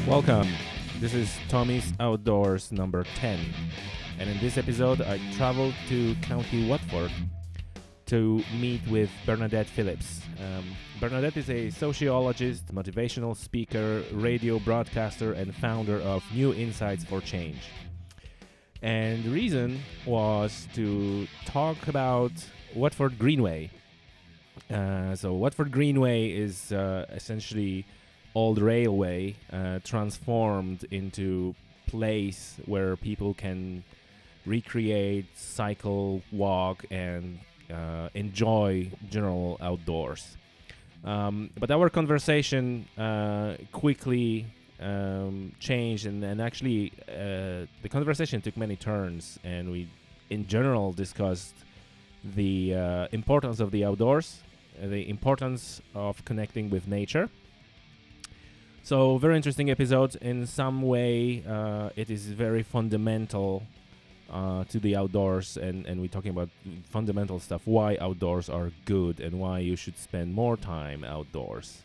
Welcome. This is Tommy's Outdoors number 10. And in this episode, I traveled to County Waterford to meet with Bernadette Phillips. Bernadette is a sociologist, motivational speaker, radio broadcaster, and founder of New Insights for Change. And the reason was to talk about Waterford Greenway. So Waterford Greenway is essentially old railway transformed into place where people can recreate, cycle, walk, and enjoy general outdoors. But our conversation quickly changed, and actually the conversation took many turns, and we in general discussed the importance of the outdoors, the importance of connecting with nature. So very interesting episode. In some way, it is very fundamental to the outdoors, and we're talking about fundamental stuff, why outdoors are good and why you should spend more time outdoors.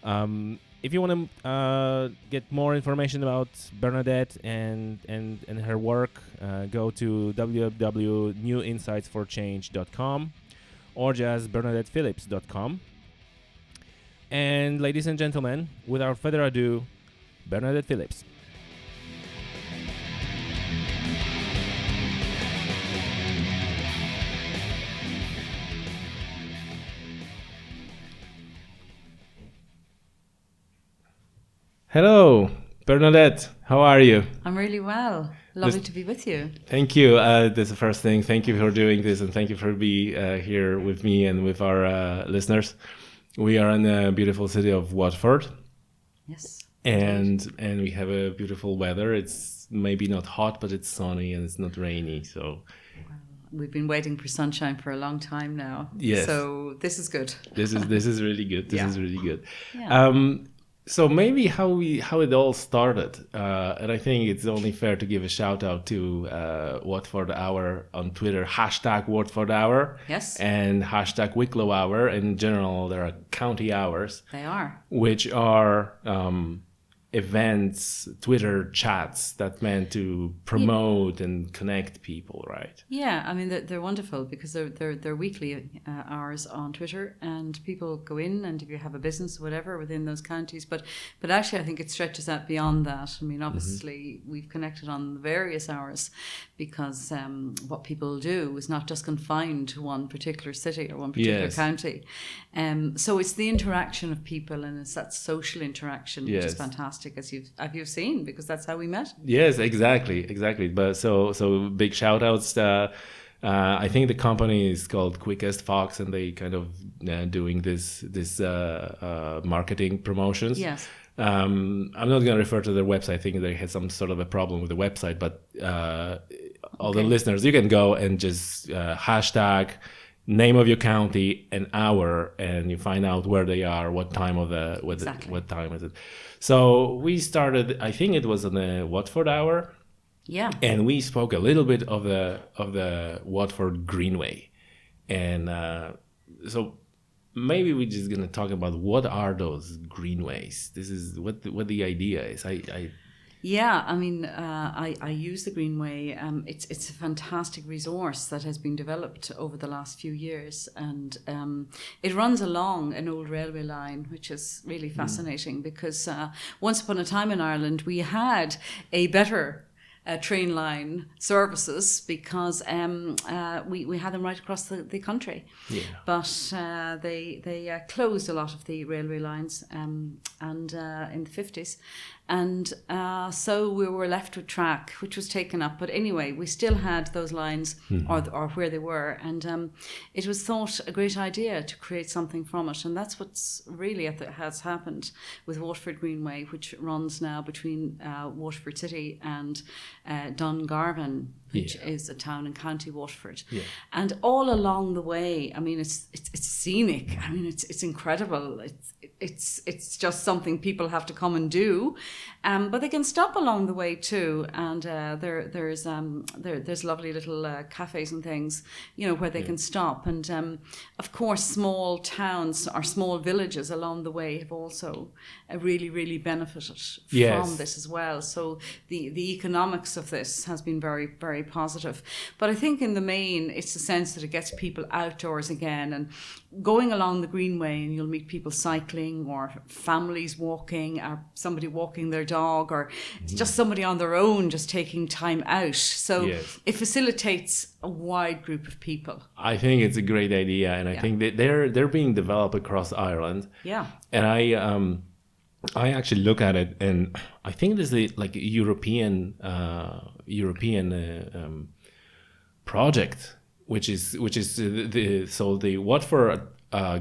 If you want to get more information about Bernadette and her work, go to www.newinsightsforchange.com or just bernadettephillips.com. And ladies and gentlemen, without further ado, Bernadette Phillips. Hello, Bernadette. How are you? I'm really well. Lovely to be with you. Thank you. That's the first thing. Thank you for doing this, and thank you for being here with me and with our listeners. We are in the beautiful city of Waterford. Yes. And we have a beautiful weather. It's maybe not hot, but it's sunny and it's not rainy. So we've been waiting for sunshine for a long time now. Yes. So this is good. This is really good. This is really good. Yeah. So maybe how it all started, and I think it's only fair to give a shout out to Waterford Hour on Twitter, #Waterford Hour, Yes. and #Wicklow Hour. In general, there are county hours. They are. Which are events, Twitter chats that meant to promote and connect people, right? Yeah, I mean they're wonderful because they're weekly hours on Twitter, and people go in, and if you have a business, whatever, within those counties, but actually I think it stretches out beyond that. I mean, obviously we've connected on the various hours because what people do is not just confined to one particular city or one particular county. So it's the interaction of people, and it's that social interaction, which is fantastic, as you've seen, because that's how we met. Yes, exactly. But so big shout outs. I think the company is called Quickest Fox, and they kind of doing this marketing promotions. Yes. I'm not going to refer to their website. I think they had some sort of a problem with the website, but all the listeners, you can go and just hashtag name of your county, an hour, and you find out where they are, what time of what time is it. So we started, I think it was on the Waterford Hour. Yeah. And we spoke a little bit of the Waterford Greenway. And so maybe we're just going to talk about what are those greenways. This is what the idea is. Yeah, I mean, I use the Greenway. It's a fantastic resource that has been developed over the last few years, and it runs along an old railway line, which is really fascinating because once upon a time in Ireland we had a better train line services because we had them right across the country. Yeah. But they closed a lot of the railway lines and in the 50s. And so we were left with track, which was taken up. But anyway, we still had those lines or where they were. And it was thought a great idea to create something from it. And that's what's really has happened with Waterford Greenway, which runs now between Waterford City and Dungarvan, which is a town in County Waterford. Yeah. And all along the way, I mean, it's scenic. I mean, it's incredible. it's just something people have to come and do, but they can stop along the way too. And there's lovely little cafes and things, where they can stop. And of course, small towns or small villages along the way have also really, really benefited from this as well. So the economics of this has been very, very positive. But I think in the main, it's the sense that it gets people outdoors again and going along the Greenway, and you'll meet people cycling or families walking or somebody walking their dog, or it's just somebody on their own just taking time out. So it facilitates a wide group of people. I think it's a great idea, and I think that they're being developed across Ireland. Yeah. And I actually look at it, and I think there's a European project, which is the Waterford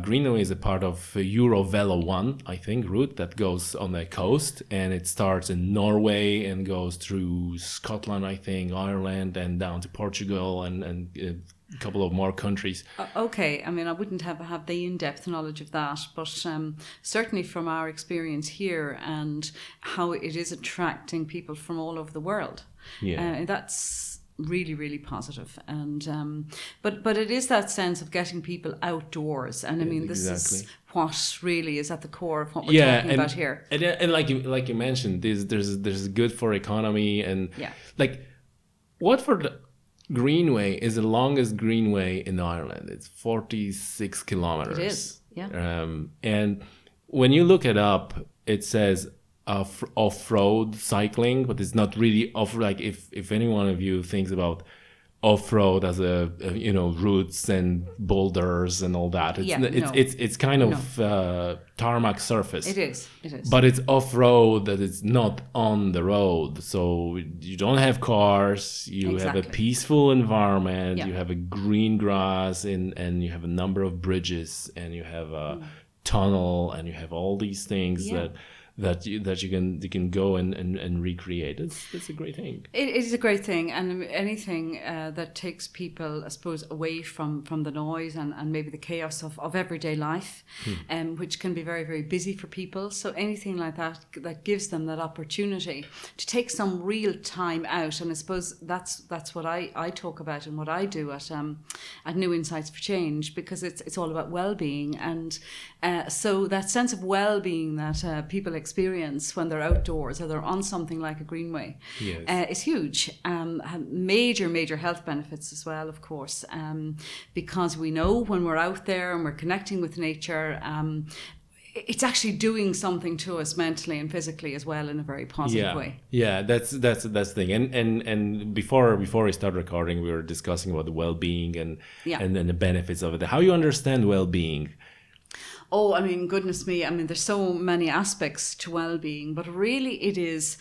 Greenway is a part of Eurovelo 1, I think, route that goes on the coast, and it starts in Norway and goes through Scotland, I think, Ireland, and down to Portugal and a couple of more countries. Okay, I mean, I wouldn't have the in-depth knowledge of that, but certainly from our experience here and how it is attracting people from all over the world, that's really, really positive. And but it is that sense of getting people outdoors, and I mean, this is what really is at the core of what we're talking about here. And like you mentioned, there's good for economy, and like Watford Greenway is the longest greenway in Ireland. It's 46 kilometers. It is, and when you look it up, it says off-road cycling, but it's not really off. Like if any one of you thinks about off-road as a routes and boulders and all that, it's kind of tarmac surface. It is. But it's off-road, that it's not on the road, so you don't have cars. You have a peaceful environment. You have a green grass, and you have a number of bridges, and you have a tunnel, and you have all these things that you can go and recreate. It's a great thing. It is a great thing, and anything that takes people, I suppose, away from the noise and maybe the chaos of everyday life, which can be very, very busy for people. So anything like that gives them that opportunity to take some real time out. And I suppose that's what I talk about and what I do at New Insights for Change, because it's all about well-being. And so that sense of well-being that people experience when they're outdoors or they're on something like a greenway is huge. Major health benefits as well, of course, because we know when we're out there and we're connecting with nature, it's actually doing something to us mentally and physically as well in a very positive way. Yeah, that's the thing. And before we start recording, we were discussing about the well-being and then the benefits of it. How you understand well-being? Oh, I mean, goodness me. I mean, there's so many aspects to well-being, but really it is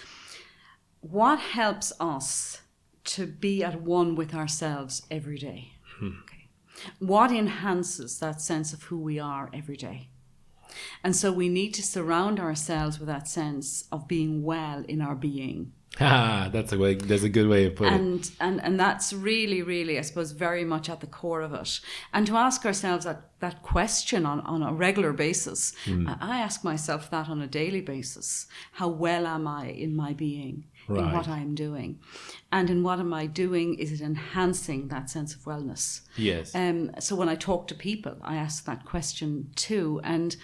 what helps us to be at one with ourselves every day. Okay. What enhances that sense of who we are every day. And so we need to surround ourselves with that sense of being well in our being. That's a good way of putting it. And that's really, really, I suppose, very much at the core of it. And to ask ourselves that question on a regular basis. I ask myself that on a daily basis. How well am I in my being, in what I am doing? And in what am I doing, is it enhancing that sense of wellness? Yes. So when I talk to people, I ask that question too. And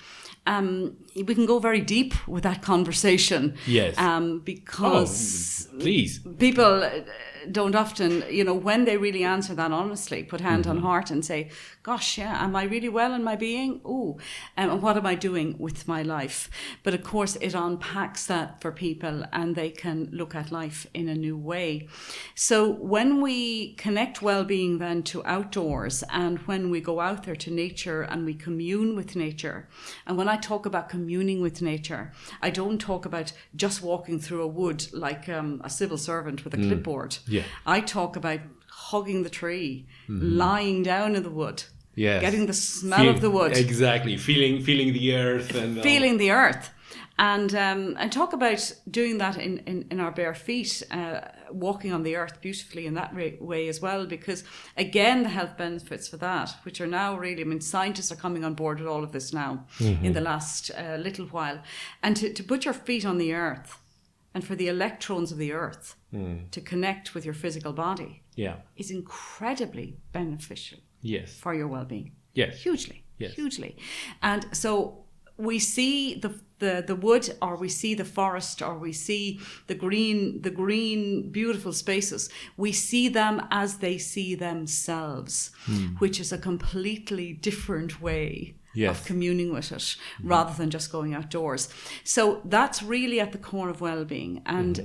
we can go very deep with that conversation. Yes. Because please. People don't often, when they really answer that honestly, put hand on heart and say, gosh, am I really well in my being? Ooh, and what am I doing with my life? But of course, it unpacks that for people and they can look at life in a new way. So when we connect well-being then to outdoors, and when we go out there to nature and we commune with nature, and when I talk about communing with nature, I don't talk about just walking through a wood like a civil servant with a clipboard. Yeah. I talk about hugging the tree, lying down in the wood, getting the smell of the wood. Exactly, feeling the earth. And feeling the earth. And talk about doing that in our bare feet walking on the earth beautifully in that way as well, because again, the health benefits for that, which are now really, I mean, scientists are coming on board with all of this now in the last little while. And to put your feet on the earth and for the electrons of the earth to connect with your physical body is incredibly beneficial for your well-being. Yes. Hugely. And so we see the wood, or we see the forest, or we see the green beautiful spaces. We see them as they see themselves, which is a completely different way of communing with it, rather than just going outdoors. So that's really at the core of well-being. And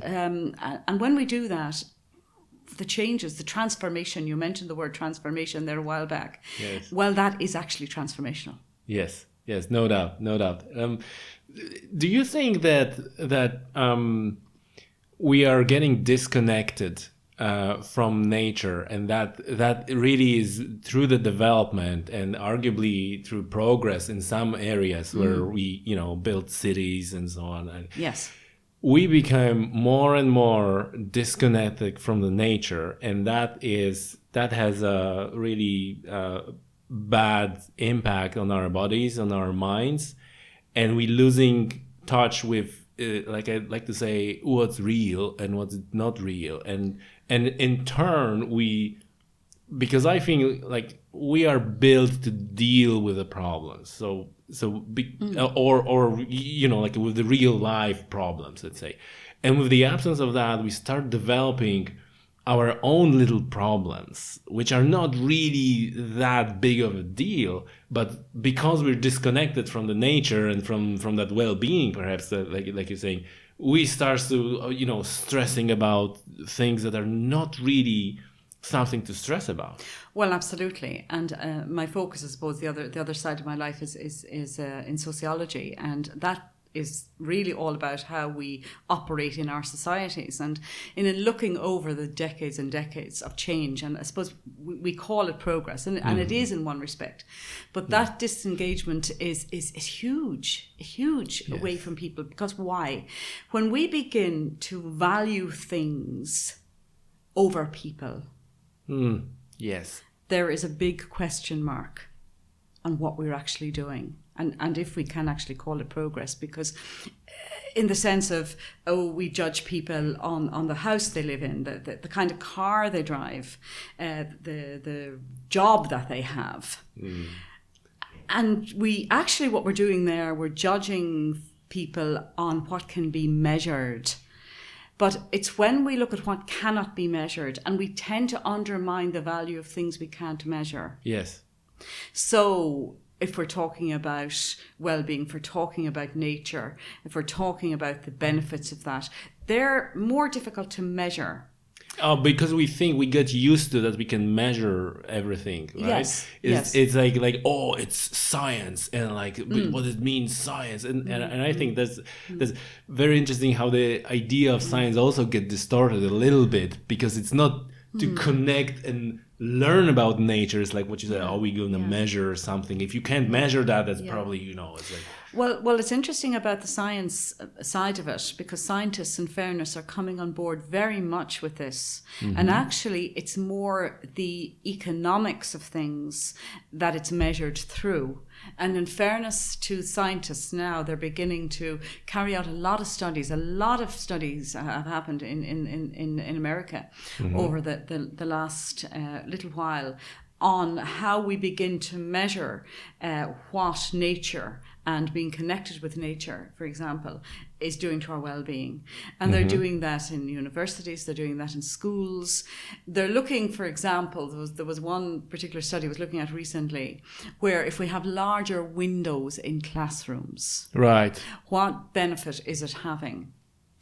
when we do that, the changes, the transformation, you mentioned the word transformation there a while back. Yes. Well, that is actually transformational. Yes, no doubt. Do you think that we are getting disconnected from nature, and that really is through the development and arguably through progress in some areas where we built cities and so on? And yes. We become more and more disconnected from the nature, and that has a really bad impact on our bodies, on our minds, and we're losing touch with, like I like to say, what's real and what's not real, and in turn because I think like we are built to deal with the problems, or like with the real life problems, let's say, and with the absence of that, we start developing our own little problems, which are not really that big of a deal, but because we're disconnected from the nature and from that well-being, perhaps, like you're saying, we start to stressing about things that are not really something to stress about. Well, absolutely. And my focus, I suppose, the other side of my life is in sociology, and that is really all about how we operate in our societies, and in looking over the decades and decades of change. And I suppose we call it progress, and it is in one respect, but that disengagement is huge away from people. Because why? When we begin to value things over people, there is a big question mark on what we're actually doing. And if we can actually call it progress, because in the sense of, we judge people on the house they live in, the kind of car they drive, the job that they have. And what we're doing there, we're judging people on what can be measured. But it's when we look at what cannot be measured, and we tend to undermine the value of things we can't measure. Yes. So if we're talking about well-being, if we're talking about nature, if we're talking about the benefits of that, they're more difficult to measure. Because we think we get used to that we can measure everything, right? Yes. It's like it's science, and what it means science, and I think that's very interesting how the idea of science also get distorted a little bit, because it's not to connect and learn about nature. It's like what you said, are we going to measure something? If you can't measure that, that's probably, it's like... Well, it's interesting about the science side of it, because scientists, in fairness, are coming on board very much with this. And actually, it's more the economics of things that it's measured through. And in fairness to scientists now, they're beginning to carry out a lot of studies. A lot of studies have happened in America over the last little while on how we begin to measure what nature and being connected with nature, for example, is doing to our well-being. And they're doing that in universities, they're doing that in schools. They're looking, for example, there was one particular study I was looking at recently, where if we have larger windows in classrooms, right, what benefit is it having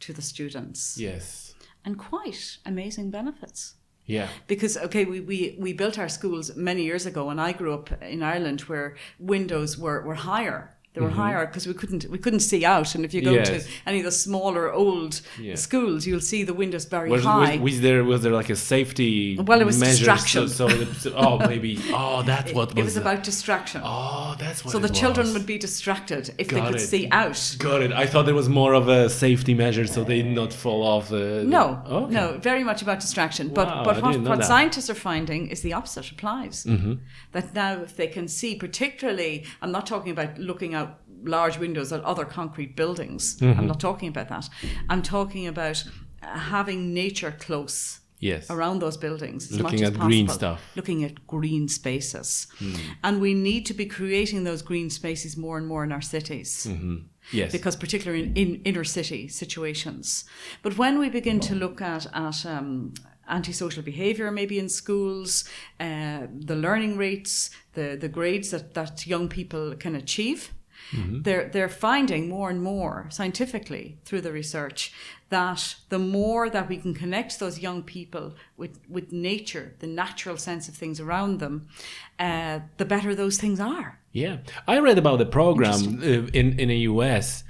to the students? Yes. And quite amazing benefits. Yeah. Because, we built our schools many years ago, and I grew up in Ireland where windows were higher They were higher because we couldn't see out. And if you go to any of the smaller old schools, you'll see the windows very high. Was there like a safety Well, it was measure? distraction. That's what it was about distraction. Oh, that's what. So it the children was. would be distracted if they could see out. Got it. I thought there was more of a safety measure so they did not fall off. No, very much about distraction. Wow, But what scientists are finding is the opposite applies. That now if they can see, particularly, I'm not talking about looking out large windows at other concrete buildings. I'm not talking about that. I'm talking about having nature close around those buildings as looking much as at possible. green stuff. Looking at green spaces. And we need to be creating those green spaces more and more in our cities. Yes. Because particularly in inner city situations. But when we begin to look at antisocial behaviour maybe in schools, the learning rates, the grades that young people can achieve, they're finding more and more scientifically through the research that the more that we can connect those young people with nature, the natural sense of things around them, the better those things are. Yeah. I read about a program in the US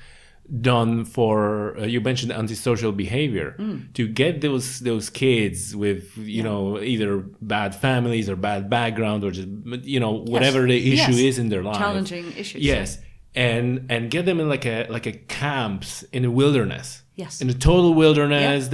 done for you mentioned antisocial behavior to get those kids with either bad families or bad background or just whatever the issue is in their life, challenging issues, and get them in like a camps in the wilderness, in the total wilderness.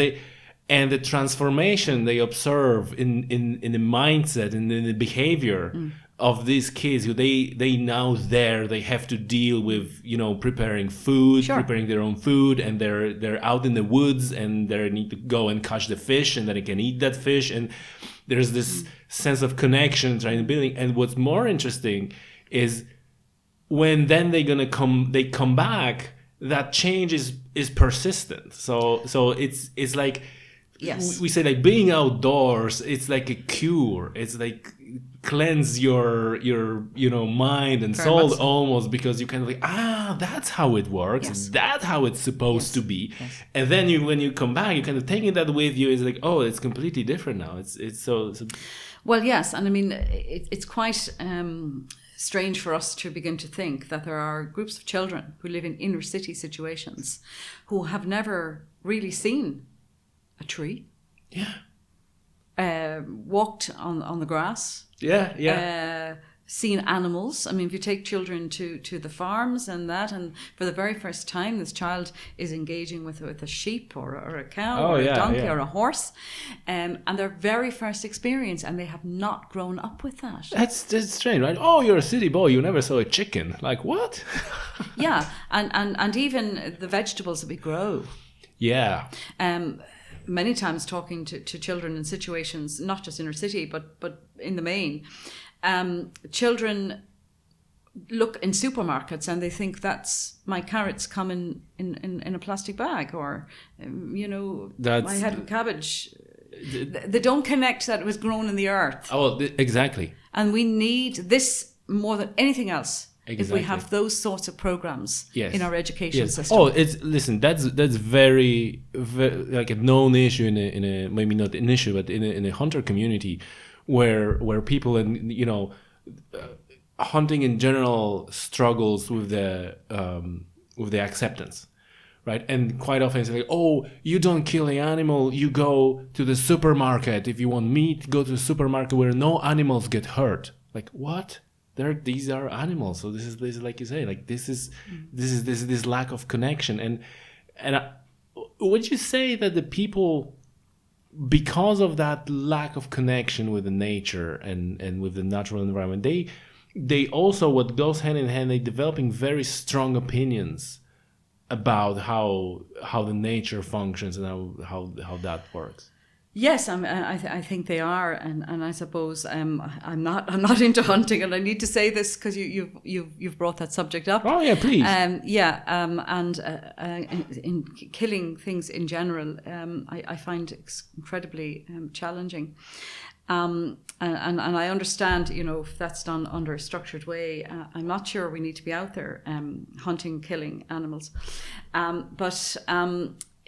And the transformation they observe in the mindset and in the behavior of these kids who they now they have to deal with preparing food, preparing their own food, and they're out in the woods and they need to go and catch the fish and then they can eat that fish, and there's this sense of connection trying to building. And what's more interesting is when then they come back, that change is persistent. So it's like we say like being outdoors, it's like a cure. It's like cleanse your mind and soul almost, because you kind of like that's how it works. That's how it's supposed to be. And then when you come back, you kind of taking that with you. It's like, oh, it's completely different now. It's so well, yes, and I mean it's quite strange for us to begin to think that there are groups of children who live in inner city situations who have never really seen a tree. Walked on the grass. Seen animals. I mean, if you take children to the farms and for the very first time, this child is engaging with a sheep or a cow or a donkey or a horse, and their very first experience, and they have not grown up with that. That's strange, right? Oh, you're a city boy. You never saw a chicken. Like what? and even the vegetables that we grow. Many times talking to children in situations, not just inner city, but in the main, children look in supermarkets and they think that's my carrots come in a plastic bag, or my head of cabbage. They don't connect that it was grown in the earth. Oh, exactly. And we need this more than anything else. Exactly. If we have those sorts of programs in our education system. Oh, that's very, very like a known issue in a maybe not an issue, but in a hunter community, where people hunting in general struggles with the acceptance, right? And quite often it's like, oh, you don't kill an animal, you go to the supermarket. If you want meat, go to the supermarket where no animals get hurt. Like what? These are animals, so this is like you say, like this is this lack of connection, and would you say that the people, because of that lack of connection with the nature and with the natural environment, they also, what goes hand in hand, they developing very strong opinions about how the nature functions and how that works? Yes, I think they are, and I suppose I'm not into hunting, and I need to say this because you've brought that subject up. Oh yeah, please. And in killing things in general, I find incredibly challenging. And I understand, if that's done under a structured way. I'm not sure we need to be out there hunting, killing animals, but.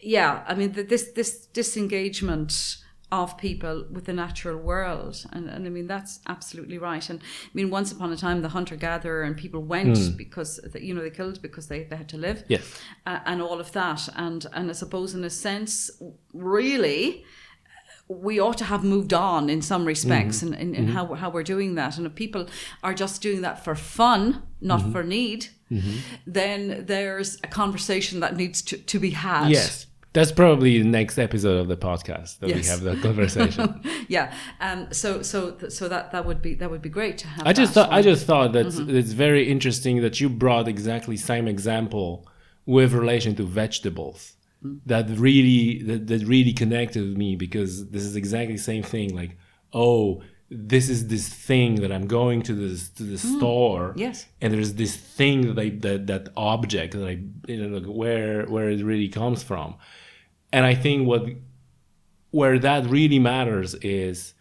Yeah, I mean, this disengagement of people with the natural world. And I mean, that's absolutely right. And I mean, once upon a time, the hunter-gatherer and people went because, they killed because they had to live. Yes. And all of that. And I suppose in a sense, really, we ought to have moved on in some respects in how we're doing that. And if people are just doing that for fun, not for need, then there's a conversation that needs to be had. Yes. That's probably the next episode of the podcast that we have that conversation. Yeah. So that would be great to have. I just thought that it's very interesting that you brought exactly same example with relation to vegetables. That really connected with me, because this is exactly the same thing. Like, oh, this is this thing that I'm going to the store. Yes. And there's this thing that object that where it really comes from. And I think where that really matters is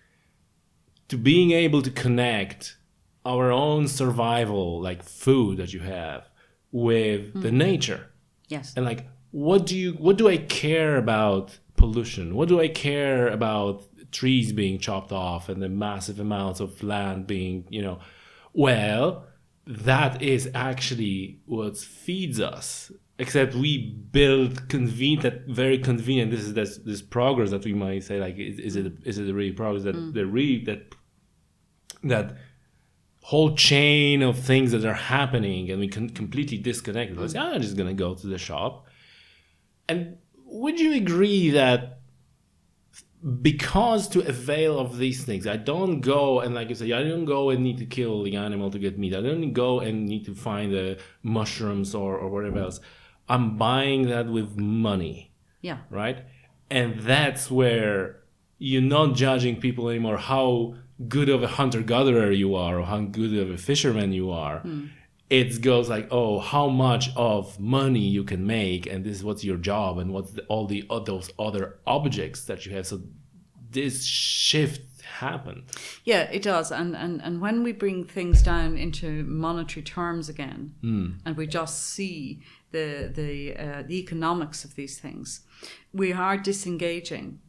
to being able to connect our own survival, like food that you have, with the nature. Yes. And like, what do I care about pollution? What do I care about trees being chopped off and the massive amounts of land being, well, that is actually what feeds us. Except we build very convenient. This is this progress that we might say, like, is it really progress that whole chain of things that are happening, and we can completely disconnect it. Like, I'm just gonna go to the shop. And would you agree that because to avail of these things, I don't go and, like you say, I don't go and need to kill the animal to get meat. I don't go and need to find the mushrooms or whatever else. I'm buying that with money. Yeah. Right? And that's where you're not judging people anymore how good of a hunter-gatherer you are or how good of a fisherman you are. It goes like, oh, how much of money you can make, and this is what's your job, and what's all those other objects that you have. So this shift happened. Yeah, it does. And when we bring things down into monetary terms again, and we just see the economics of these things, we are disengaging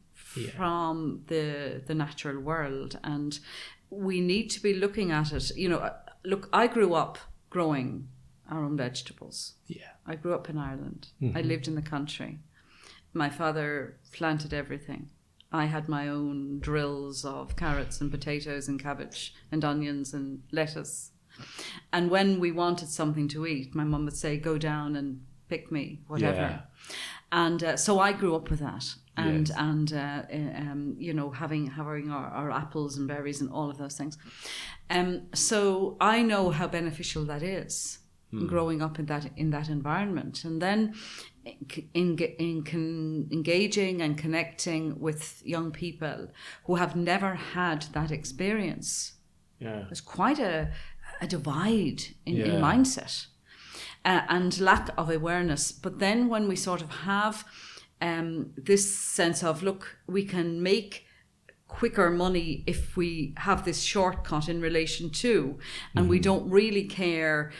from the natural world, and we need to be looking at it. Look, I grew up growing our own vegetables. Yeah, I grew up in Ireland. I lived in the country. My father planted everything. I had my own drills of carrots and potatoes and cabbage and onions and lettuce. And when we wanted something to eat, my mum would say, go down and pick me, whatever. Yeah. And so I grew up with that. And having our apples and berries and all of those things. So I know how beneficial that is, growing up in that environment. And then engaging and connecting with young people who have never had that experience. Yeah. There's quite a divide in mindset and lack of awareness. But then when we sort of have this sense of, look, we can make quicker money if we have this shortcut in relation to, and we don't really care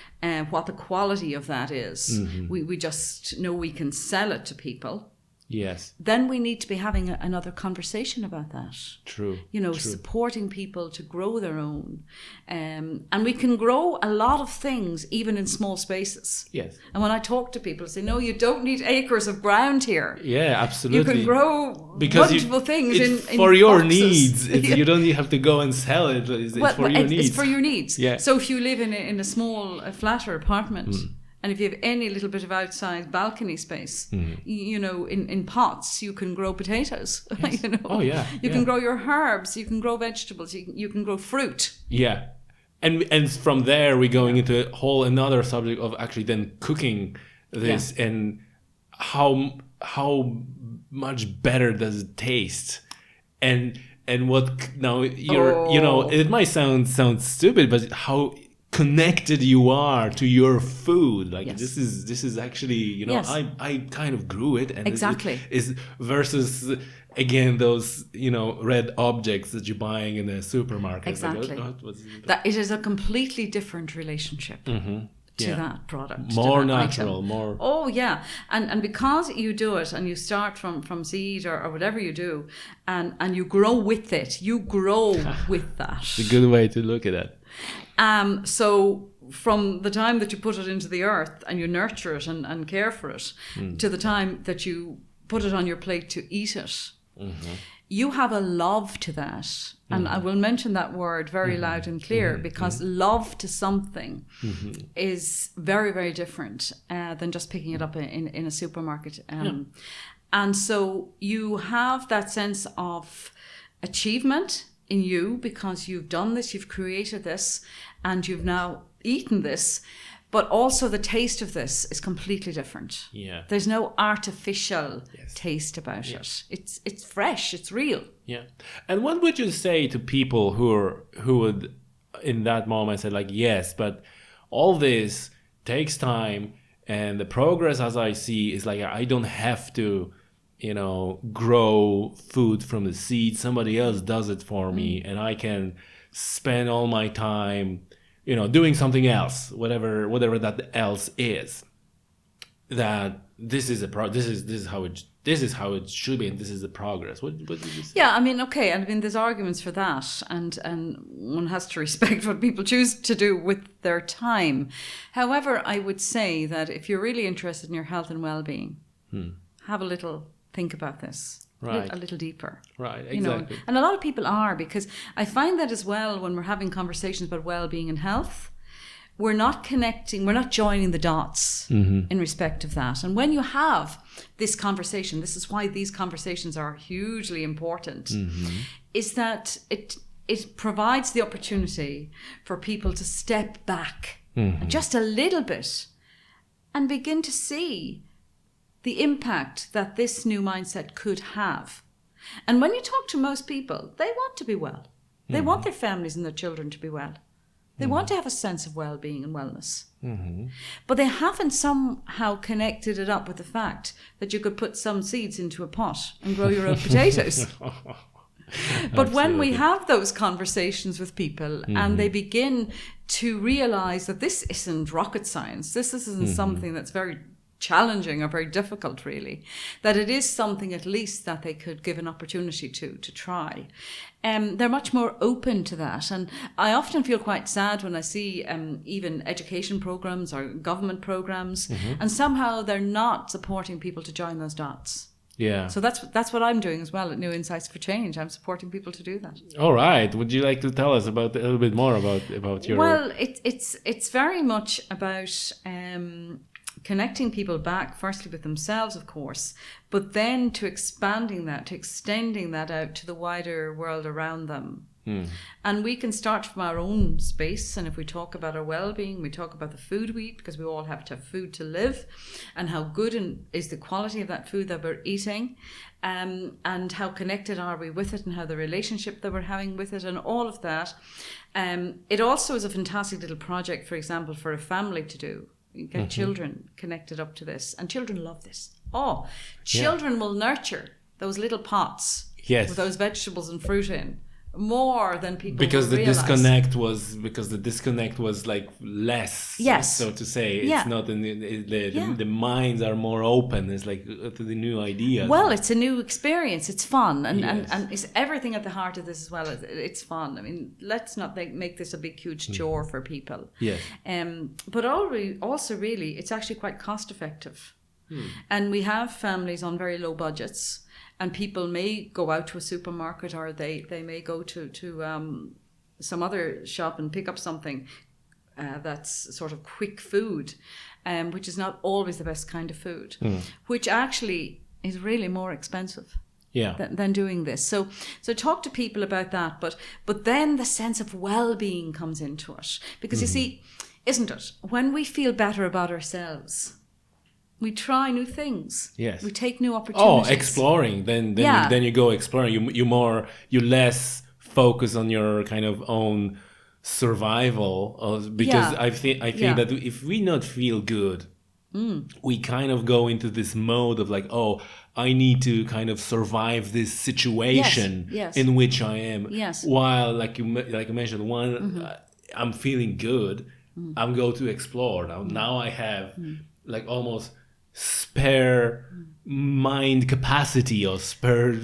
what the quality of that is. We just know we can sell it to people. Yes. Then we need to be having another conversation about that. True. Supporting people to grow their own. And we can grow a lot of things even in small spaces. Yes. And when I talk to people, I say, no, you don't need acres of ground here. Yeah, absolutely. You can grow multiple things in for your boxes. Needs. You don't have to go and sell it. It's for your needs. It's for your needs. Yeah. So if you live in a small flat or apartment, and if you have any little bit of outside balcony space, in pots, you can grow potatoes. Yes. Oh, yeah. You can grow your herbs. You can grow vegetables. You can grow fruit. Yeah. And from there, we're going into a whole another subject of actually then cooking this and how much better does it taste, and what now it might sound stupid, but how connected you are to your food. Like, this is actually, I kind of grew it, and exactly is versus again those red objects that you're buying in the supermarket. Exactly. Like, that it is a completely different relationship. to that product. More to that natural, item. more... Oh, yeah. And because you do it and you start from seed or whatever you do, and you grow with it, you grow with that. It's a good way to look at it. So from the time that you put it into the earth and you nurture it and care for it, to the time that you put it on your plate to eat it, you have a love to that. And I will mention that word very loud and clear, because love to something is very, very different than just picking it up in a supermarket. And so you have that sense of achievement in you because you've done this, you've created this, and you've now eaten this. But also the taste of this is completely different. Yeah. There's no artificial taste about it. It's fresh, it's real. Yeah. And what would you say to people who would in that moment say like, yes, but all this takes time, and the progress as I see is like I don't have to, grow food from the seed. Somebody else does it for me, and I can spend all my time doing something else, whatever that else is. That this is how it should be, and this is the progress. What did you say? Yeah, okay, there's arguments for that, and one has to respect what people choose to do with their time. However, I would say that if you're really interested in your health and well-being, have a little think about this. Right. A little deeper. Right, exactly. And a lot of people are, because I find that as well when we're having conversations about well-being and health, we're not joining the dots in respect of that. And when you have this conversation, this is why these conversations are hugely important, is that it provides the opportunity for people to step back just a little bit and begin to see the impact that this new mindset could have. And when you talk to most people, they want to be well. They want their families and their children to be well. They want to have a sense of well-being and wellness. But they haven't somehow connected it up with the fact that you could put some seeds into a pot and grow your own potatoes. But when we have those conversations with people and they begin to realize that this isn't rocket science, this isn't something that's very challenging or very difficult, really, that it is something at least that they could give an opportunity to try. They're much more open to that. And I often feel quite sad when I see even education programs or government programs, and somehow they're not supporting people to join those dots. Yeah. So that's what I'm doing as well at New Insights for Change. I'm supporting people to do that. All right. Would you like to tell us a little bit more about your... Well, it's very much about connecting people back, firstly with themselves, of course, but then to extending that out to the wider world around them. And we can start from our own space. And if we talk about our well-being, we talk about the food we eat, because we all have to have food to live, and how good is the quality of that food that we're eating, and how connected are we with it, and how the relationship that we're having with it, and all of that. It also is a fantastic little project, for example, for a family to do. You get children connected up to this, and children love this. Children will nurture those little pots with those vegetables and fruit in more than people because the realize. disconnect was like less, so to say. It's Yeah. not the minds are more open. It's like to the new ideas. Well, it's a new experience. It's fun, and Yes. and it's everything at the heart of this as well. It's fun. Let's not make this a big huge chore for people. Yes. But also really, it's actually quite cost effective. And we have families on very low budgets. And people may go out to a supermarket, or they may go to some other shop and pick up something that's sort of quick food, which is not always the best kind of food, which actually is really more expensive than doing this. So talk to people about that. But then the sense of well-being comes into it. Because you see, isn't it, when we feel better about ourselves, we try new things. Yes. We take new opportunities. Exploring. Then you go exploring. You less focus on your kind of own survival, because I think that if we not feel good, we kind of go into this mode of like, I need to kind of survive this situation in which I am. Yes. While like you mentioned, I'm feeling good. I'm going to explore. Now I have like almost spare mind capacity or spare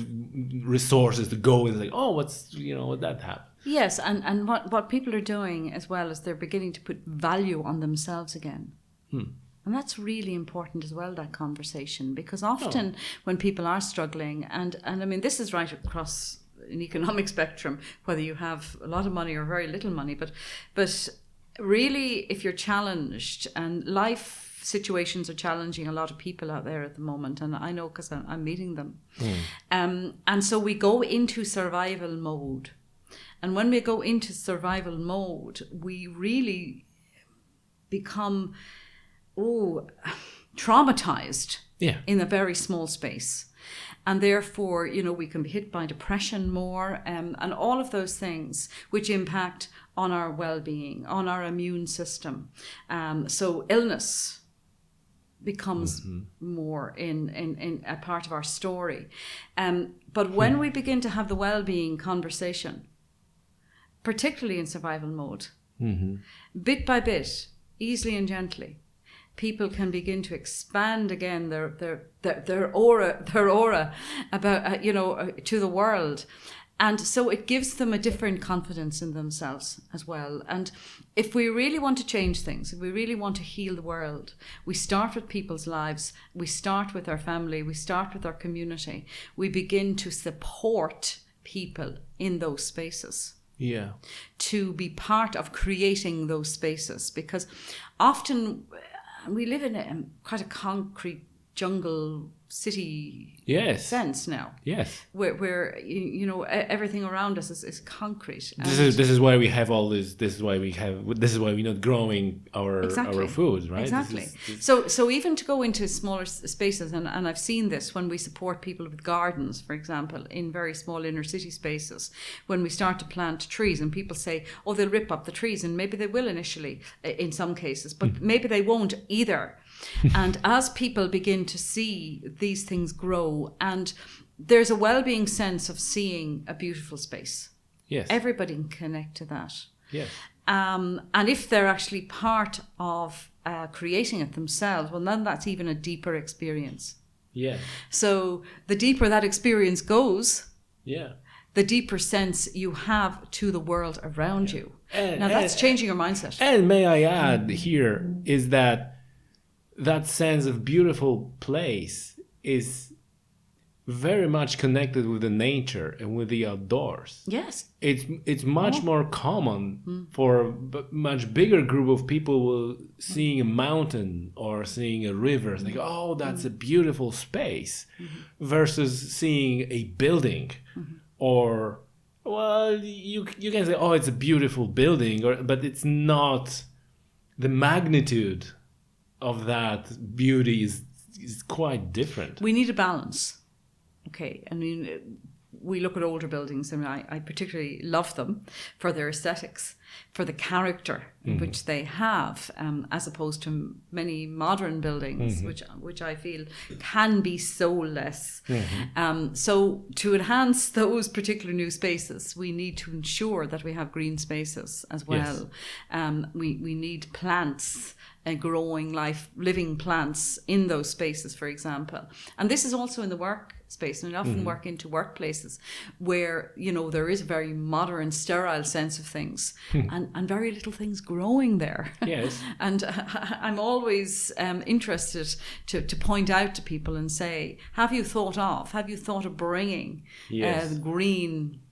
resources to go and like, oh, what's, what that happened. Yes, and what people are doing as well is they're beginning to put value on themselves again. And that's really important as well, that conversation, because often when people are struggling, and I mean, this is right across an economic spectrum, whether you have a lot of money or very little money, but really, if you're challenged, and life situations are challenging a lot of people out there at the moment, and I know because I'm meeting them. And so we go into survival mode. And when we go into survival mode, we really become traumatized in a very small space. And therefore, we can be hit by depression more, and all of those things which impact on our well-being, on our immune system. So illness becomes more in a part of our story. But when we begin to have the well-being conversation, particularly in survival mode, bit by bit, easily and gently, people can begin to expand again their aura about to the world, and so it gives them a different confidence in themselves as well. And if we really want to change things, if we really want to heal the world, we start with people's lives, we start with our family, we start with our community, we begin to support people in those spaces. To be part of creating those spaces, because often we live in quite a concrete jungle city sense now. Where everything around us is concrete. This is why we have all this. This is why we're not growing our food, right? Exactly. So even to go into smaller spaces, and I've seen this when we support people with gardens, for example, in very small inner city spaces, when we start to plant trees, and people say, oh, they'll rip up the trees, and maybe they will initially in some cases, but maybe they won't either. And as people begin to see these things grow, and there's a well-being sense of seeing a beautiful space. Everybody can connect to that. And if they're actually part of creating it themselves, well, then that's even a deeper experience. So the deeper that experience goes, the deeper sense you have to the world around you. Now that's changing your mindset. And may I add here is that sense of beautiful place is very much connected with the nature and with the outdoors. It's much more common for a much bigger group of people seeing a mountain or seeing a river. It's like, oh, that's a beautiful space, versus seeing a building, or, well, you can say, oh, it's a beautiful building, but it's not the magnitude of that beauty is quite different. We need a balance. Okay, I mean, we look at older buildings, and I particularly love them for their aesthetics, for the character which they have, as opposed to many modern buildings, which I feel can be soulless. So to enhance those particular new spaces, we need to ensure that we have green spaces as well. We need plants. Growing living plants in those spaces, for example. And this is also in the workspace, and I often work into workplaces where, there is a very modern, sterile sense of things, and very little things growing there. And I'm always interested to point out to people and say, have you thought of bringing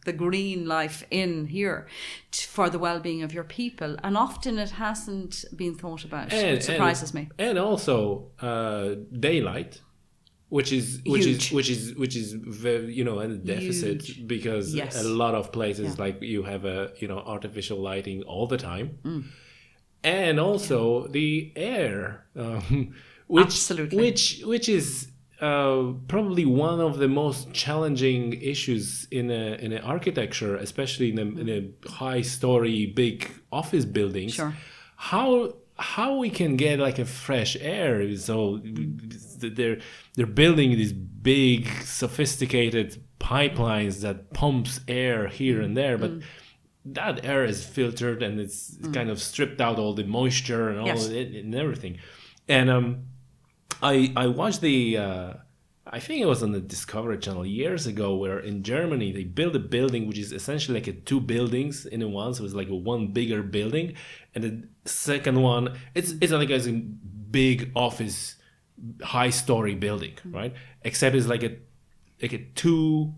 the green life in here for the well-being of your people? And often it hasn't been thought about, which surprises me. And also daylight, which is very, a deficit. Huge. Because a lot of places like you have artificial lighting all the time, and also the air, which is probably one of the most challenging issues in a architecture, especially in a high-story, big office buildings. How we can get like a fresh air? So they're building these big, sophisticated pipelines that pumps air here and there, but that air is filtered and it's kind of stripped out all the moisture and all Yes. of it and everything. And I watched I think it was on the Discovery Channel years ago, where in Germany they built a building which is essentially like a two buildings in one. So it's like a one bigger building, and the second one it's like a big office, high story building, right? Except it's like a two,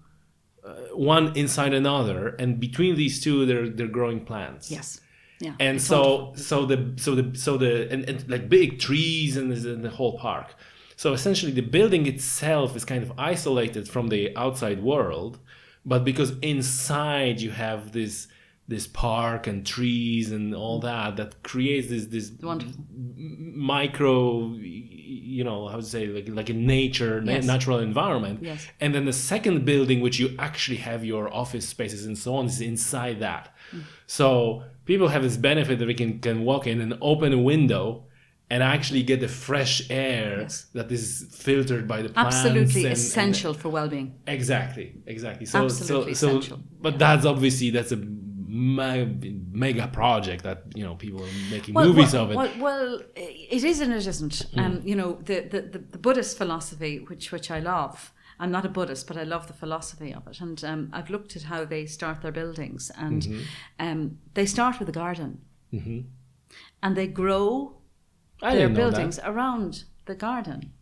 one inside another, and between these two they're growing plants. Yes. Yeah. And it's so and like big trees and the whole park. So essentially the building itself is kind of isolated from the outside world, but because inside you have this park and trees and all that creates this wonderful micro, how to say, like a nature, Yes. natural environment. Yes. And then the second building, which you actually have your office spaces and so on, is inside that. So people have this benefit that we can walk in and open a window and actually get the fresh air Yes. that is filtered by the plants. absolutely and essential for well-being. Exactly. So Absolutely essential. but that's a mega project that people are making movies of it. Well, it is and it isn't. The Buddhist philosophy, which I love. I'm not a Buddhist, but I love the philosophy of it. And I've looked at how they start their buildings, and they start with a garden, and they grow their buildings around the garden.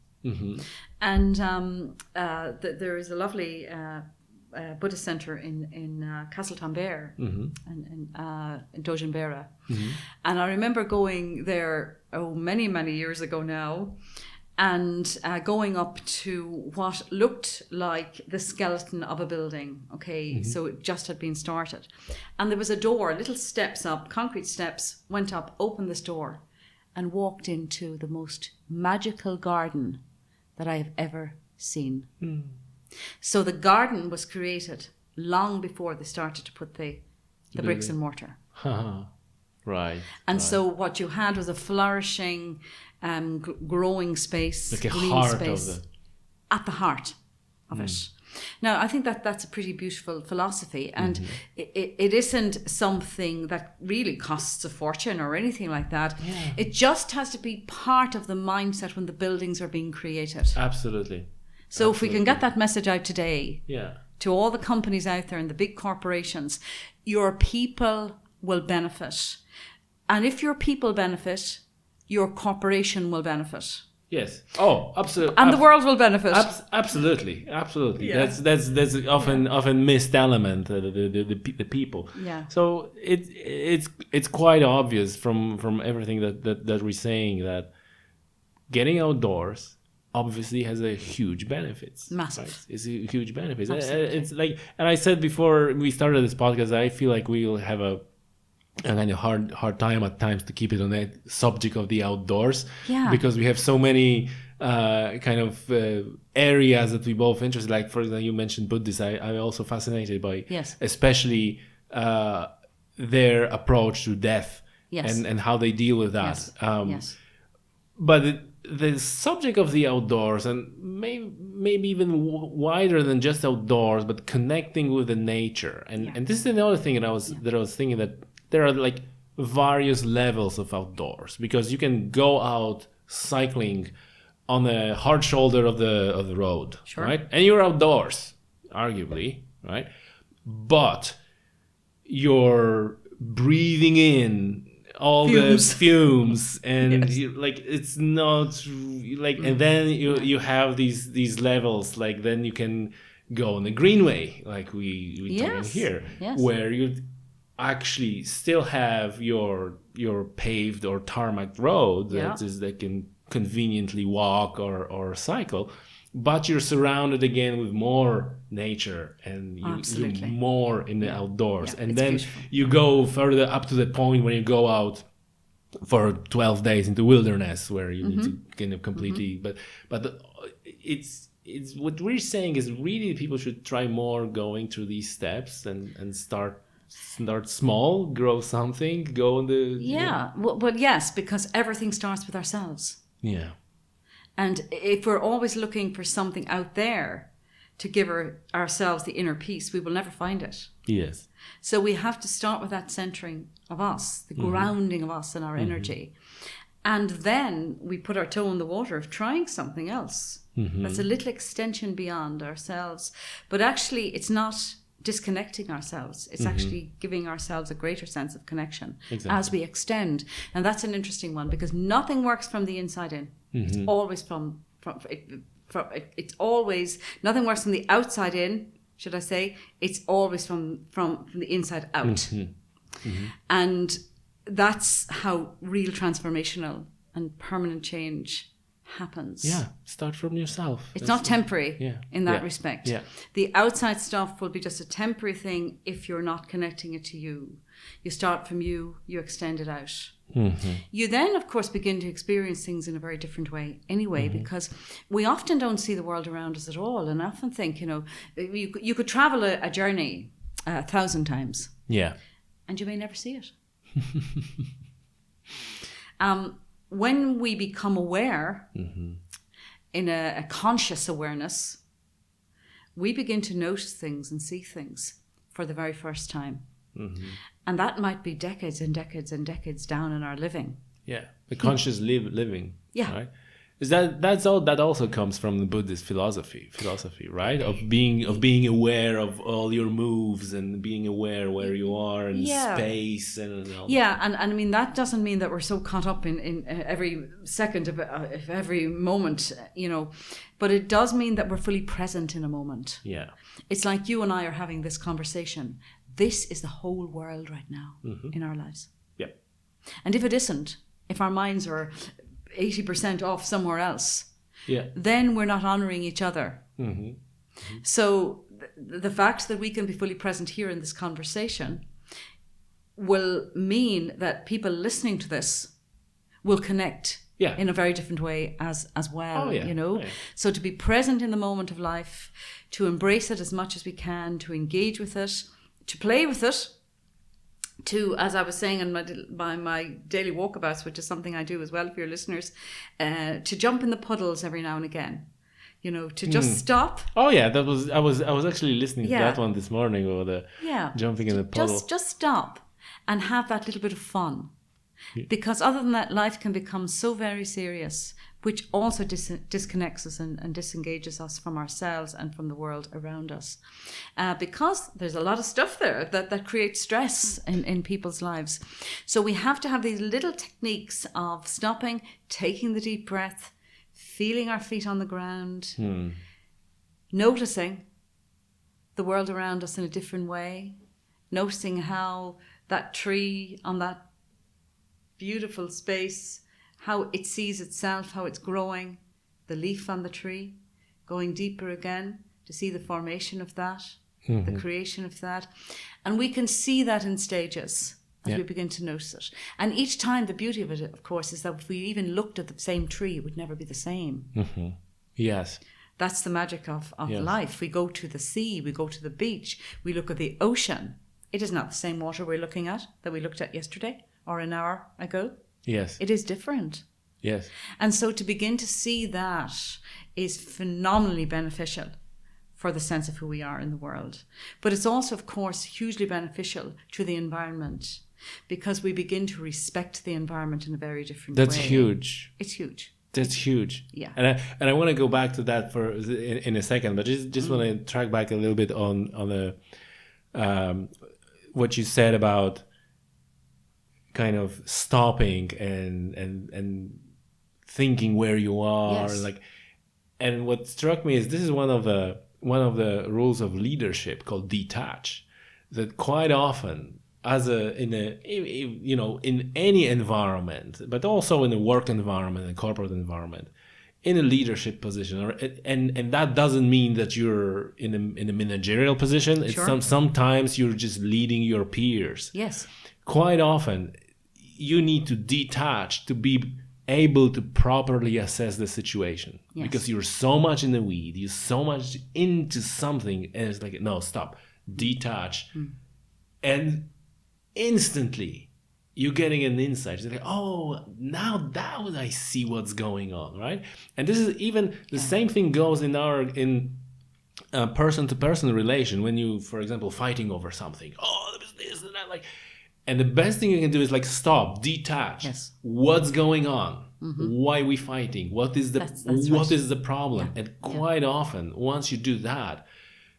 And there is a lovely Buddhist center in Castletownbere in Dojinbera. And I remember going there many years ago now, and going up to what looked like the skeleton of a building. So it just had been started, and there was a door, little steps up, concrete steps, went up, opened this door, and walked into the most magical garden that I have ever seen. So the garden was created long before they started to put the bricks and mortar. Right. And so what you had was a flourishing, growing space, like a green heart space of at the heart of it. Now, I think that's a pretty beautiful philosophy, and it isn't something that really costs a fortune or anything like that. Yeah. It just has to be part of the mindset when the buildings are being created. Absolutely. So if we can get that message out today to all the companies out there and the big corporations, your people will benefit. And if your people benefit, your corporation will benefit. Yes. Oh, absolutely. And the world will benefit. Absolutely. Yeah. That's often missed element, the people. Yeah. So it's quite obvious from everything that we're saying that getting outdoors obviously has a huge benefits. Massive. Right? It's a huge benefits. Absolutely. It's like, and I said before we started this podcast, I feel like we'll have a kind of hard time at times to keep it on that subject of the outdoors. Yeah. Because we have so many areas that we both interested. Like, for example, you mentioned Buddhist. I'm also fascinated by, especially their approach to death, and how they deal with that. Yes. But the subject of the outdoors, and maybe even wider than just outdoors, but connecting with the nature, and this is another thing that I was thinking, that there are like various levels of outdoors, because you can go out cycling on the hard shoulder of the road, right? And you're outdoors, arguably, right? But you're breathing in all the fumes and it's not like, and then you have these levels, like then you can go on the Greenway, like we talking here, where you actually still have your paved or tarmac road that is, they can conveniently walk or cycle, but you're surrounded again with more nature, and you're more in the outdoors. And then beautiful. You go further up to the point when you go out for 12 days into wilderness, where you need to kind of completely, but it's what we're saying is really people should try more going through these steps and start small, grow something, go on the... Well, yes, because everything starts with ourselves. Yeah. And if we're always looking for something out there to give ourselves the inner peace, we will never find it. Yes. So we have to start with that centering of us, the grounding of us and our energy. And then we put our toe in the water of trying something else. That's a little extension beyond ourselves. But actually, it's not disconnecting ourselves. It's actually giving ourselves a greater sense of connection as we extend. And that's an interesting one, because nothing works from the inside in. It's always it's always, nothing works from the outside in, should I say. It's always from the inside out. And that's how real transformational and permanent change happens. Yeah, start from yourself. It's not temporary in that respect. Yeah. The outside stuff will be just a temporary thing if you're not connecting it to you. You start from you extend it out. You then, of course, begin to experience things in a very different way anyway, because we often don't see the world around us at all. And I often think, you could travel a journey 1,000 times. Yeah. And you may never see it. When we become aware, in a conscious awareness, we begin to notice things and see things for the very first time. And that might be decades and decades and decades down in our living. Yeah, the conscious living. Yeah. Right? Is that also comes from the Buddhist philosophy, right? Of being aware of all your moves and being aware where you are in space and all. Yeah, and I mean that doesn't mean that we're so caught up in every second of every moment, but it does mean that we're fully present in a moment. Yeah. It's like you and I are having this conversation. This is the whole world right now in our lives. Yeah. And if it isn't, if our minds are 80% off somewhere else, then we're not honoring each other. So the fact that we can be fully present here in this conversation will mean that people listening to this will connect in a very different way as well. So to be present in the moment of life, to embrace it as much as we can, to engage with it, to play with it, to, as I was saying in my daily walkabouts, which is something I do as well for your listeners, to jump in the puddles every now and again, to just stop. Oh yeah, I was actually listening to that one this morning, or the jumping in the puddle. Just stop and have that little bit of fun, because other than that, life can become so very serious, which also disconnects us and disengages us from ourselves and from the world around us. Because there's a lot of stuff there that creates stress in people's lives. So we have to have these little techniques of stopping, taking the deep breath, feeling our feet on the ground, noticing the world around us in a different way, noticing how that tree on that beautiful space, how it sees itself, how it's growing, the leaf on the tree, going deeper again to see the formation of that, the creation of that. And we can see that in stages as we begin to notice it. And each time, the beauty of it, of course, is that if we even looked at the same tree, it would never be the same. Yes. That's the magic of life. We go to the sea, we go to the beach, we look at the ocean. It is not the same water we're looking at that we looked at yesterday or an hour ago. Yes. It is different. Yes. And so to begin to see that is phenomenally beneficial for the sense of who we are in the world. But it's also, of course, hugely beneficial to the environment, because we begin to respect the environment in a very different way. That's huge. It's huge. That's huge. Yeah. And I want to go back to that in a second, but just want to track back a little bit on the what you said about kind of stopping and thinking where you are. Yes. And what struck me is this is one of the rules of leadership called Detach, that quite often in any environment, but also in a work environment and corporate environment, in a leadership position, and that doesn't mean that you're in a managerial position. It's sometimes you're just leading your peers. Yes. Quite often, you need to detach to be able to properly assess the situation, because you're so much in the weed, you're so much into something, and it's like, no, stop, detach, and instantly you're getting an insight. It's like, oh, now that I see what's going on, right? And this is even the same thing goes in person-to-person relation, when you, for example, fighting over something, this and that, like, and the best thing you can do is like stop, detach. Yes. What's going on? Why are we fighting? What is the That's what right. is the problem? And quite often, once you do that,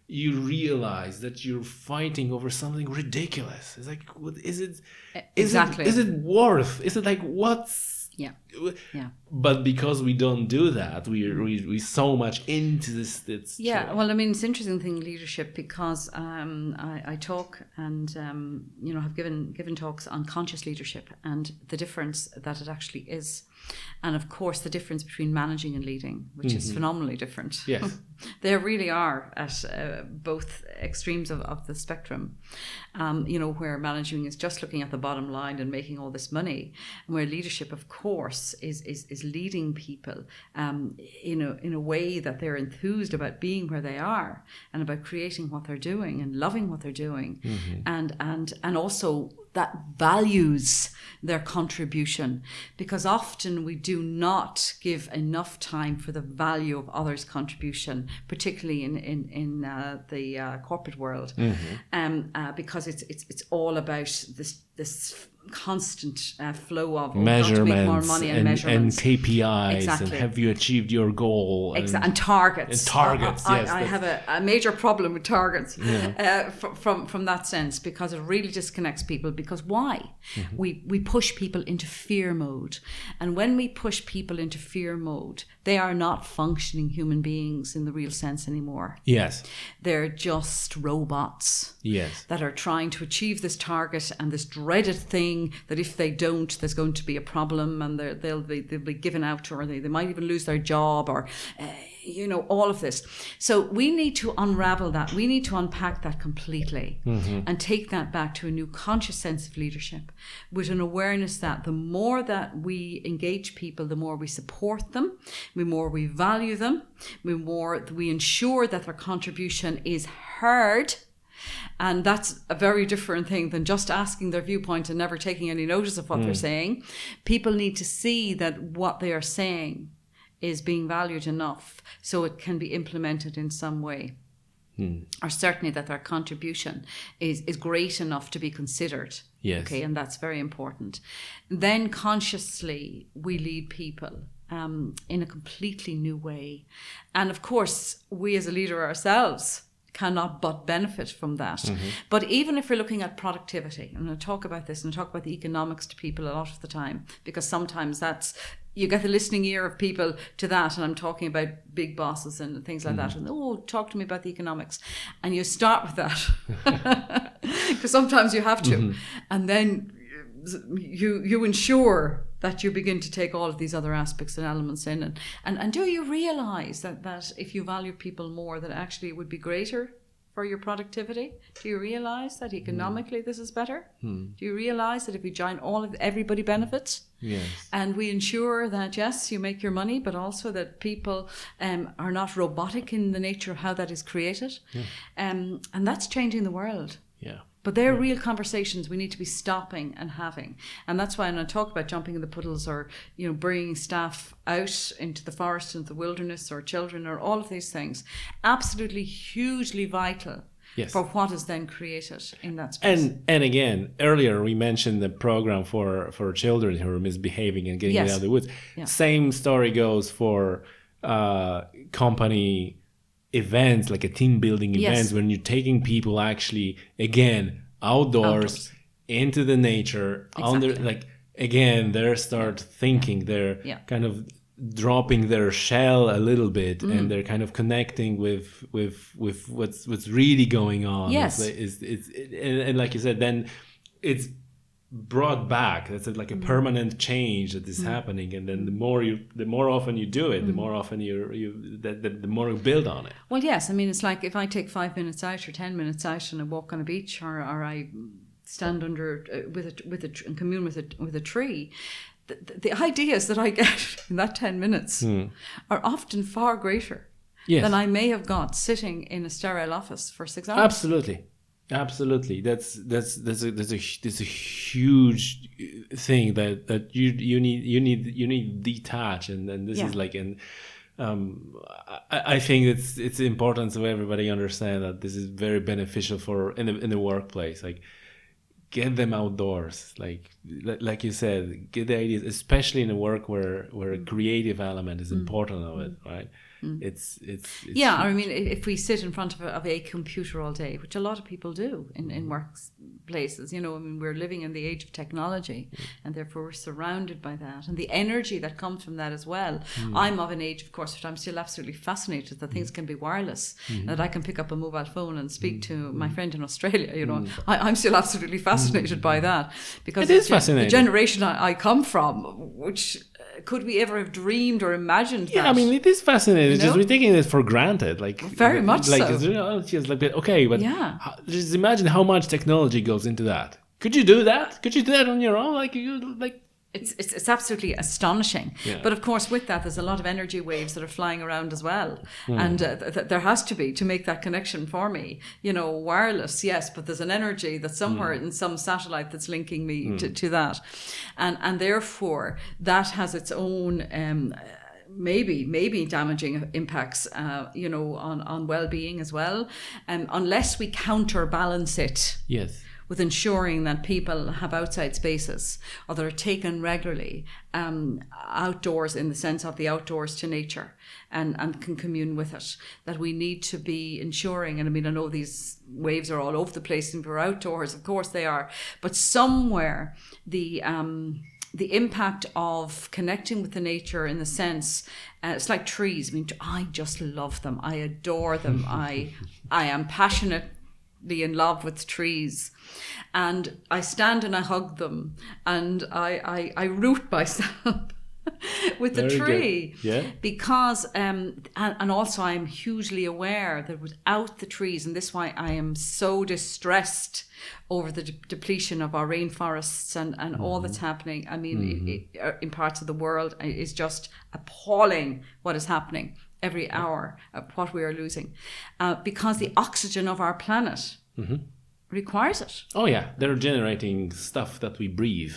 you realize that you're fighting over something ridiculous. It's like, what is it? Exactly. Is it worth? Is it like, what's? Yeah. Yeah. But because we don't do that, we so much into this. Yeah, well, I mean, it's an interesting thing, leadership, because I talk and have given talks on conscious leadership and the difference that it actually is, and of course the difference between managing and leading, which is phenomenally different. Yes, they really are at both extremes of the spectrum. Where managing is just looking at the bottom line and making all this money, and where leadership, of course, is leading people in a way that they're enthused about being where they are and about creating what they're doing and loving what they're doing, and also that values their contribution, because often we do not give enough time for the value of others' contribution, particularly in the corporate world, because it's all it's this constant flow of measurements, got to make more money and measurements and KPIs, exactly. and have you achieved your goal, and targets. Yes, I have a major problem with targets from that sense, because it really disconnects people. Because why? We push people into fear mode, and when we push people into fear mode, they are not functioning human beings in the real sense anymore. Yes, they're just robots. Yes, that are trying to achieve this target and this dreaded thing that if they don't, there's going to be a problem, and they'll be given out, or they might even lose their job, or all of this. So we need to unravel that. We need to unpack that completely and take that back to a new conscious sense of leadership, with an awareness that the more that we engage people, the more we support them, the more we value them, the more we ensure that their contribution is heard. And that's a very different thing than just asking their viewpoint and never taking any notice of what they're saying. People need to see that what they are saying is being valued enough so it can be implemented in some way. Or certainly that their contribution is great enough to be considered. Yes. Okay, and that's very important. Then consciously we lead people in a completely new way. And of course, we as a leader ourselves cannot but benefit from that. But even if we're looking at productivity, and I talk about this and I talk about the economics to people a lot of the time, because sometimes that's, you get the listening ear of people to that, and I'm talking about big bosses and things like that, and talk to me about the economics, and you start with that because sometimes you have to, and then you ensure that you begin to take all of these other aspects and elements in, and do you realize that if you value people more, that actually it would be greater for your productivity? Do you realize that economically this is better? Do you realize that if we join everybody benefits? Yes. And we ensure that, yes, you make your money, but also that people are not robotic in the nature of how that is created. And that's changing the world. Yeah. But they're real conversations we need to be stopping and having. And that's why when I talk about jumping in the puddles, or, bringing staff out into the forest, into the wilderness, or children, or all of these things, absolutely hugely vital for what is then created in that space. And again, earlier we mentioned the program for children who are misbehaving and getting out of the woods. Yeah. Same story goes for company events, like a team building events, when you're taking people actually, again, outdoors. Into the nature, they start thinking, they're kind of dropping their shell a little bit, and they're kind of connecting with what's really going on. Yes. And like you said, then it's brought back. That's like a permanent change that is happening, and then the more often you do it, the more often the more you build on it. Well, yes, I mean, it's like if I take 5 minutes out or 10 minutes out and I walk on a beach, or I stand under and commune with a tree. The ideas that I get in that 10 minutes are often far greater than I may have got sitting in a sterile office for 6 hours. Absolutely. That's a huge thing that you need detach, and this is like, and I think it's important so everybody understand that this is very beneficial for in the workplace. Like, get them outdoors. Like you said, get the ideas, especially in a work where a creative element is important of it, right? It's yeah, I mean, if we sit in front of a computer all day, which a lot of people do in workplaces, you know, I mean, we're living in the age of technology, and therefore we're surrounded by that, and the energy that comes from that as well. I'm of an age, of course, but I'm still absolutely fascinated that things can be wireless, that I can pick up a mobile phone and speak to my friend in Australia. You know, I'm still absolutely fascinated by that, because it is fascinating. The generation I come from, which could we ever have dreamed or imagined that? Yeah, I mean, it is fascinating. You It's just know? we're taking it for granted. Like, very much like, so. It's just like, okay, but Yeah. just imagine how much technology goes into that. Could you do that? Could you do that on your own? It's absolutely astonishing. Yeah. But of course, with that, there's a lot of energy waves that are flying around as well. And there has to be, to make that connection for me. You know, wireless, yes, but there's an energy that's somewhere in some satellite that's linking me to that. And therefore, that has its own maybe damaging impacts, you know, on well-being as well. Unless we counterbalance it. Yes. With ensuring that people have outside spaces, or that are taken regularly outdoors, in the sense of the outdoors to nature, and can commune with it. That we need to be ensuring, and I mean, I know these waves are all over the place and we're outdoors, of course they are, but somewhere the impact of connecting with the nature, in the sense, it's like trees. I mean, I just love them. I adore them. I am passionate in love with trees, and I stand and I hug them, and I root myself with the tree. Yeah. Because and also I'm hugely aware that without the trees, and this is why I am so distressed over the depletion of our rainforests and all that's happening. I mean, in parts of the world, it's just appalling what is happening every hour, what we are losing, because the oxygen of our planet requires it. Oh yeah, they're generating stuff that we breathe.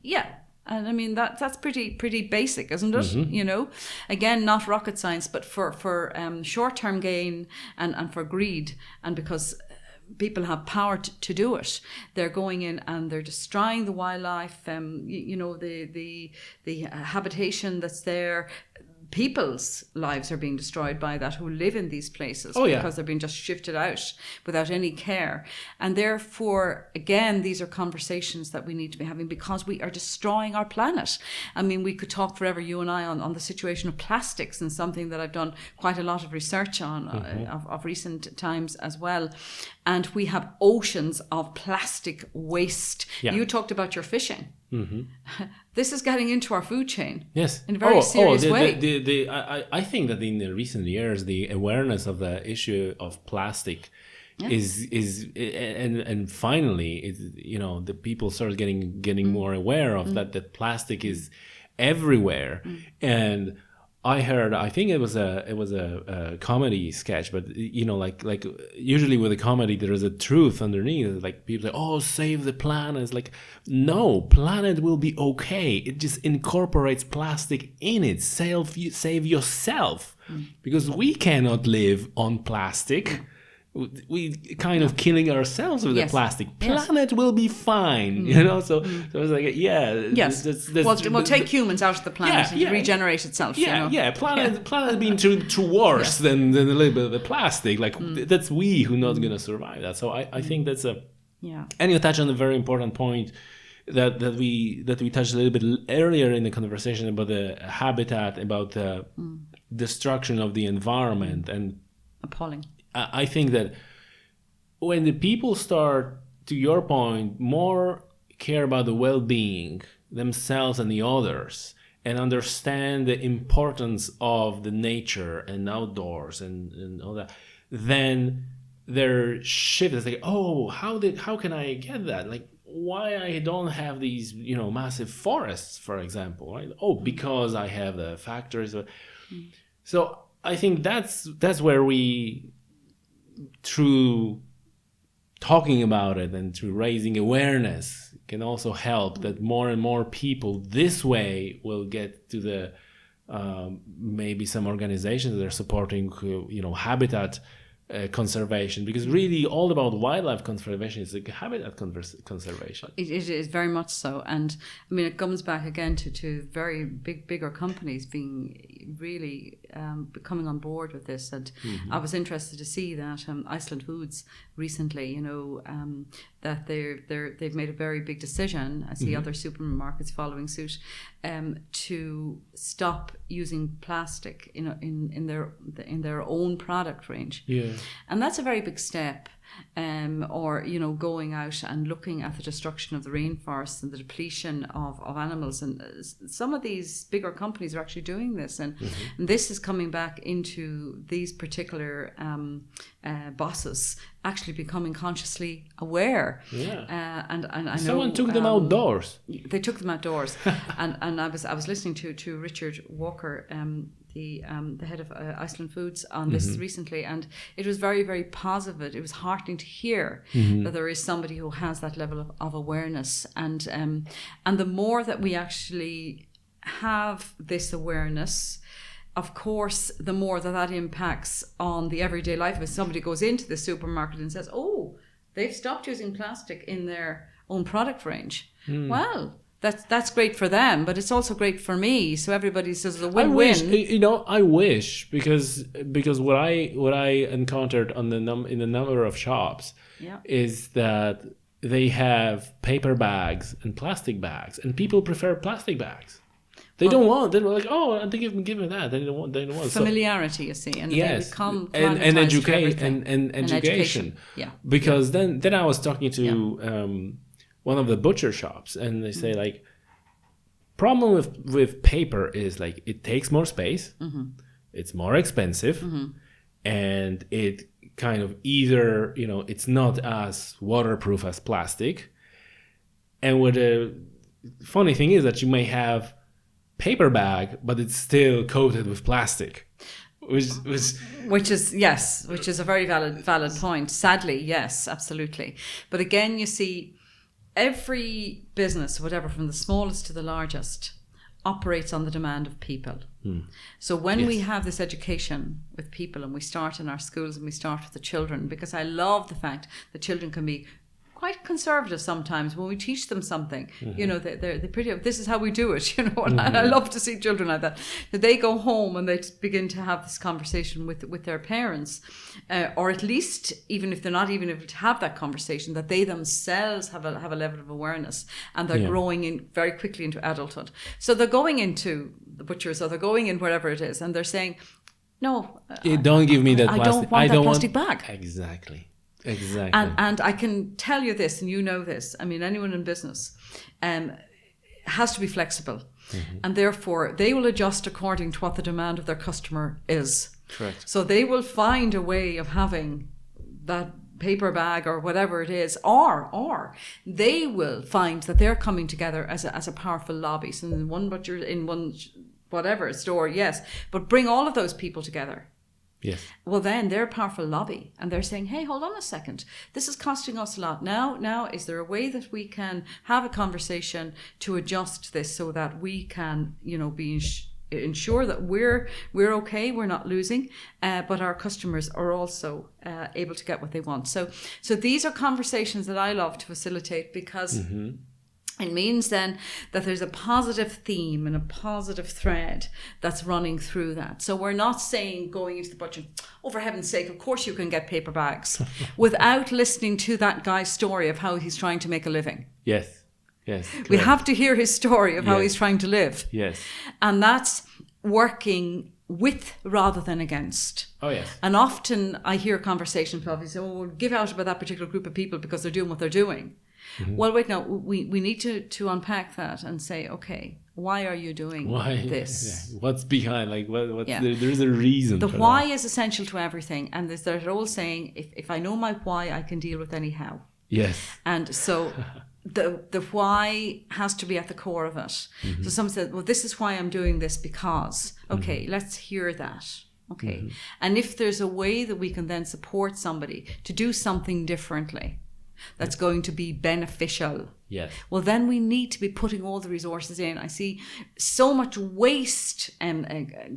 Yeah. And I mean, that's pretty basic, isn't it? You know, again, not rocket science, but for short-term gain and for greed, and because people have power to do it, they're going in and they're destroying the wildlife, you know, the habitation that's there. People's lives are being destroyed by that, who live in these places, because they're being just shifted out without any care. And therefore, again, these are conversations that we need to be having, because we are destroying our planet. I mean, we could talk forever, you and I, on the situation of plastics, and something that I've done quite a lot of research on of recent times as well. And we have oceans of plastic waste. Yeah. You talked about your fishing. This is getting into our food chain. Yes, in a very serious way. I think that in the recent years, the awareness of the issue of plastic is and finally, it's, you know, the people start getting more aware of that plastic is everywhere. And I think it was a comedy sketch, but you know, like usually with a comedy there is a truth underneath. Like people say, "Oh, save the planet." It's like, no, planet will be okay. It just incorporates plastic in it. Save yourself, because we cannot live on plastic. We kind of killing ourselves with the plastic. Planet will be fine, you know. So it's like, we'll take humans out of the planet and regenerate itself. Planet being too worse than a little bit of the plastic. Like that's we who not gonna survive that. So I think that's a And you touch on a very important point that we touched a little bit earlier in the conversation about the habitat, about the destruction of the environment, and appalling. I think that when the people start, to your point, more care about the well-being themselves and the others, and understand the importance of the nature and outdoors and all that, then their shift is like, oh, how can I get that? Like, why I don't have these, you know, massive forests, for example, right? Oh, because I have the factories. So I think that's where we, through talking about it and through raising awareness, can also help that more and more people this way will get to the maybe some organizations that are supporting, habitat conservation, because really all about wildlife conservation is like habitat conservation. It is very much so. And I mean, it comes back again to very bigger companies being really coming on board with this. And I was interested to see that Iceland Foods recently, that they've made a very big decision. I see other supermarkets following suit, to stop using plastic in their own product range. Yeah. And that's a very big step. Or going out and looking at the destruction of the rainforests and the depletion of animals, and some of these bigger companies are actually doing this, and this is coming back into these particular bosses actually becoming consciously aware. Yeah. And I know someone took them outdoors. They took them outdoors, and I was listening to Richard Walker, the head of Iceland Foods, on this recently, and it was very, very positive. It was heartening to hear that there is somebody who has that level of awareness, and the more that we actually have this awareness, of course, the more that impacts on the everyday life. If somebody goes into the supermarket and says, "Oh, they've stopped using plastic in their own product range," well, that's great for them, but it's also great for me. So everybody says a win-win. I wish, because what I encountered on in the number of shops is that they have paper bags and plastic bags, and people prefer plastic bags. They're like, oh, I think you can give me that. They don't want familiarity, you see, and yes, they become and education. Yeah, because then I was talking to one of the butcher shops, and they say like, problem with paper is like it takes more space, it's more expensive, and it kind of either it's not as waterproof as plastic. And what the funny thing is that you may have paper bag, but it's still coated with plastic, which is a very valid point. Sadly, yes, absolutely. But again, you see, every business, whatever, from the smallest to the largest, operates on the demand of people. So when we have this education with people, and we start in our schools and we start with the children, because I love the fact that children can be quite conservative sometimes when we teach them something. They're pretty, this is how we do it, and I love to see children like that they go home and they begin to have this conversation with their parents, or at least, even if they're not even able to have that conversation, that they themselves have a level of awareness, and they're growing in very quickly into adulthood. So they're going into the butchers, or they're going in wherever it is, and they're saying, no, don't give me that plastic. I don't want that plastic bag. Exactly. And I can tell you this, and you know this, I mean, anyone in business has to be flexible, and therefore they will adjust according to what the demand of their customer is. Correct. So they will find a way of having that paper bag or whatever it is, or they will find that they're coming together as a powerful lobby. So in one butcher, in one whatever store, yes, but bring all of those people together. Yes. Well, then they're a powerful lobby, and they're saying, hey, hold on a second. This is costing us a lot. Now, is there a way that we can have a conversation to adjust this so that we can, ensure that we're okay, we're not losing, but our customers are also able to get what they want. So these are conversations that I love to facilitate, because it means then that there's a positive theme and a positive thread that's running through that. So we're not saying, going into the butcher, oh, for heaven's sake, of course you can get paper bags, without listening to that guy's story of how he's trying to make a living. Yes. Correct. We have to hear his story of how he's trying to live. Yes. And that's working with rather than against. Oh, yes. And often I hear conversations of people say, oh, we'll give out about that particular group of people because they're doing what they're doing. Well, wait, no, we need to unpack that and say, okay, why are you doing this? Yeah. What's behind? Like, there's a reason. The why is essential to everything. And there's that old saying, if I know my why, I can deal with any how. Yes. And so the why has to be at the core of it. So someone said, well, this is why I'm doing this because. Okay, let's hear that. Okay. And if there's a way that we can then support somebody to do something differently, that's going to be beneficial. Yes. Well, then we need to be putting all the resources in. I see so much waste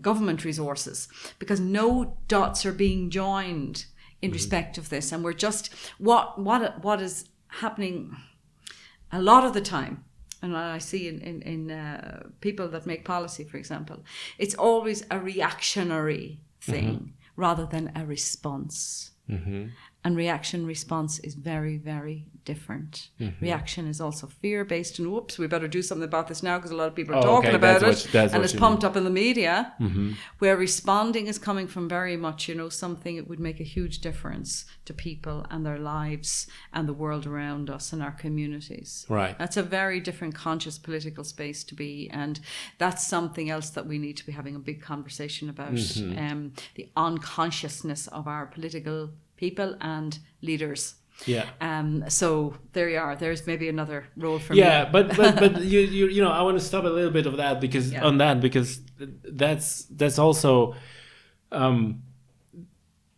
government resources because no dots are being joined in respect of this. And we're just, what is happening a lot of the time, and I see in people that make policy, for example, it's always a reactionary thing rather than a response. And response is very, very different. Reaction is also fear-based, and whoops, we better do something about this now because a lot of people are talking about it, and it's pumped up in the media. Where responding is coming from very much, something that would make a huge difference to people and their lives and the world around us and our communities. Right. That's a very different conscious political space to be, and that's something else that we need to be having a big conversation about. The unconsciousness of our political people and leaders. Yeah. So there you are. There's maybe another role for me. Yeah, but you I want to stop a little bit of that because that's also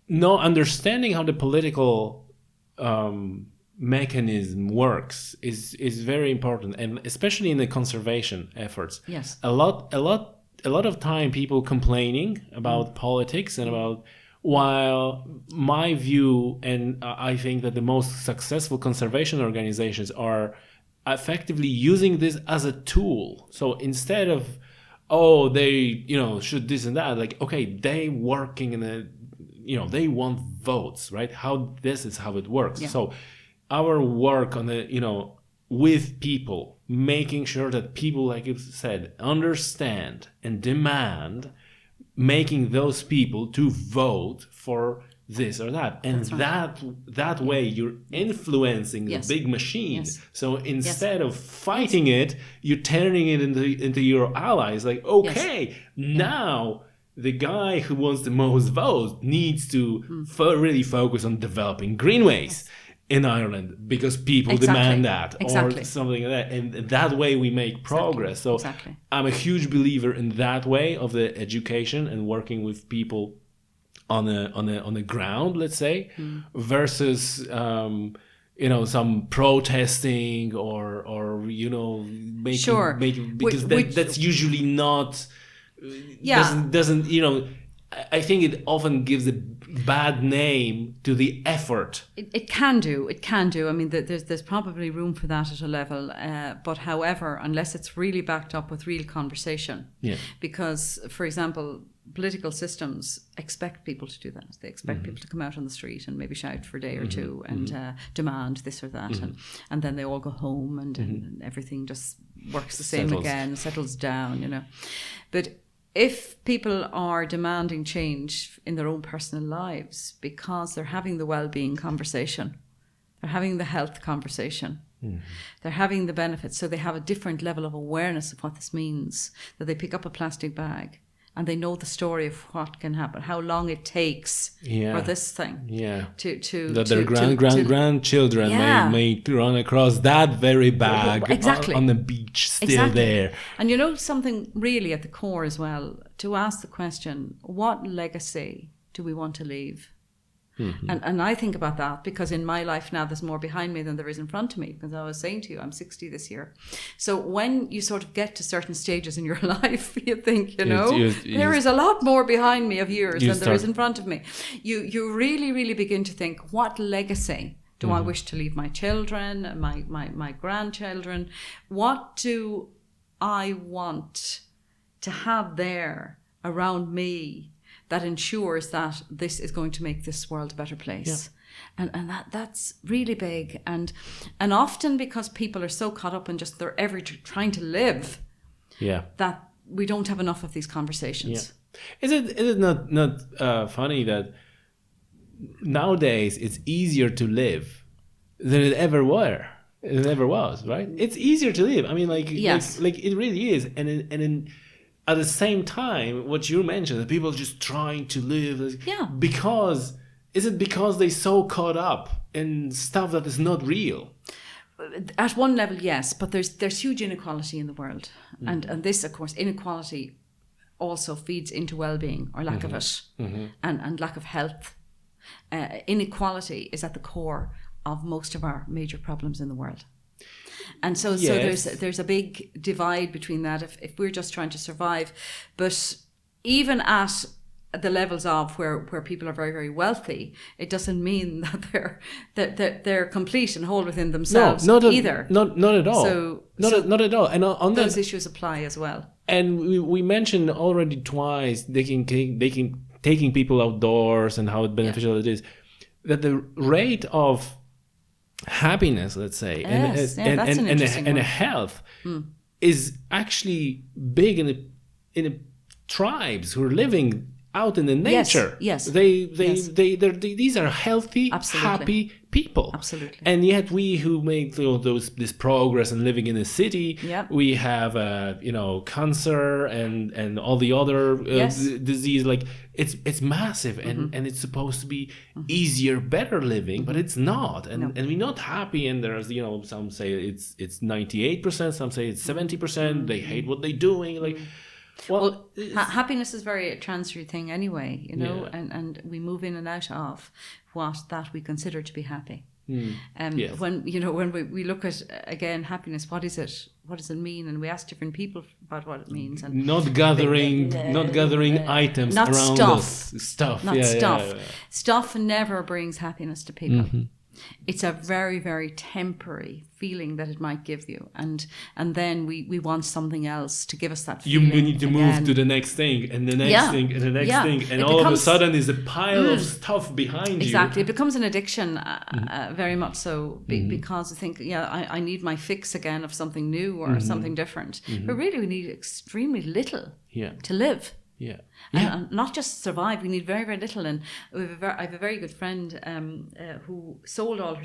no understanding how the political mechanism works is very important, and especially in the conservation efforts. Yes. A lot of time people complaining about politics and about. While my view, and I think that the most successful conservation organizations are effectively using this as a tool. So instead of, they, should this and that, like, okay, they working in they want votes, right? This is how it works. Yeah. So our work on the, with people, making sure that people, like you said, understand and demand, making those people to vote for this or that, and that way you're influencing the big machine. Yes. So instead of fighting it, you're turning it into your allies. Like, okay, now the guy who wants the most votes needs to really focus on developing greenways in Ireland because people demand that or something like that, and that way we make progress. So I'm a huge believer in that way of the education and working with people on the ground, let's say, versus some protesting or making because that's usually not doesn't I think it often gives a bad name to the effort. It can do. I mean, there's probably room for that at a level. But however, unless it's really backed up with real conversation. Yeah. Because, for example, political systems expect people to do that. They expect people to come out on the street and maybe shout for a day or two and demand this or that. And then they all go home and everything just works the same again, settles down, But if people are demanding change in their own personal lives because they're having the well-being conversation, they're having the health conversation, they're having the benefits, so they have a different level of awareness of what this means, that they pick up a plastic bag and they know the story of what can happen, how long it takes for this thing. Yeah. That their grandchildren may run across that very bag on the beach still there. And something really at the core as well, to ask the question, what legacy do we want to leave? And I think about that because in my life now there's more behind me than there is in front of me, because I was saying to you, I'm 60 this year. So when you sort of get to certain stages in your life, you think, there is a lot more behind me of years than there is in front of me. You really, really begin to think, what legacy do I wish to leave my children, my grandchildren? What do I want to have there around me that ensures that this is going to make this world a better place? And that's really big, and often because people are so caught up in just they're ever trying to live, that we don't have enough of these conversations. Is it not funny that nowadays it's easier to live than it ever was, right? It's easier to live. I mean, like it really is, and at the same time, what you mentioned, that people are just trying to live. Because they're so caught up in stuff that is not real? At one level, yes, but there's huge inequality in the world, and this, of course, inequality also feeds into well-being or lack of it, and lack of health. Inequality is at the core of most of our major problems in the world. And so Yes. there's a big divide between that if we're just trying to survive. But even at the levels of where people are very, very wealthy, it doesn't mean that they're complete and whole within themselves either. Not at all. Not at all. And on those that, issues apply as well. and we mentioned already twice taking people outdoors and how beneficial it is. That the rate of happiness, let's say, Yes, that's an interesting and one. health is actually big in the tribes who are living out in the nature. Yes. These are healthy, Absolutely. happy people. Absolutely. And yet we who make this progress and living in the city, Yep. we have cancer and all the other Yes. disease. Like it's massive and it's supposed to be easier, better living, but it's not. And we're not happy. And there's some say it's 98%, some say it's 70%. They hate what they're doing. Like. Well, Happiness is very a transitory thing anyway, and we move in and out of what that we consider to be happy. Yes. When we look at again happiness, what is it? What does it mean? And we ask different people about what it means. And not gathering items not around stuff. us. Stuff. not Yeah, stuff. yeah, yeah. Stuff never brings happiness to people. It's a very, very temporary feeling that it might give you, and then we want something else to give us that You feeling. need to move to the next thing and the next Yeah. thing and the next Yeah. thing, and It all of a becomes- sudden is a pile of stuff behind Exactly, you. it becomes an addiction, very much so, because I think, I need my fix again of something new or something different. But really, we need extremely little Yeah, to live. yeah, And not just survive. We need very, very little. And I have a very good friend who sold all her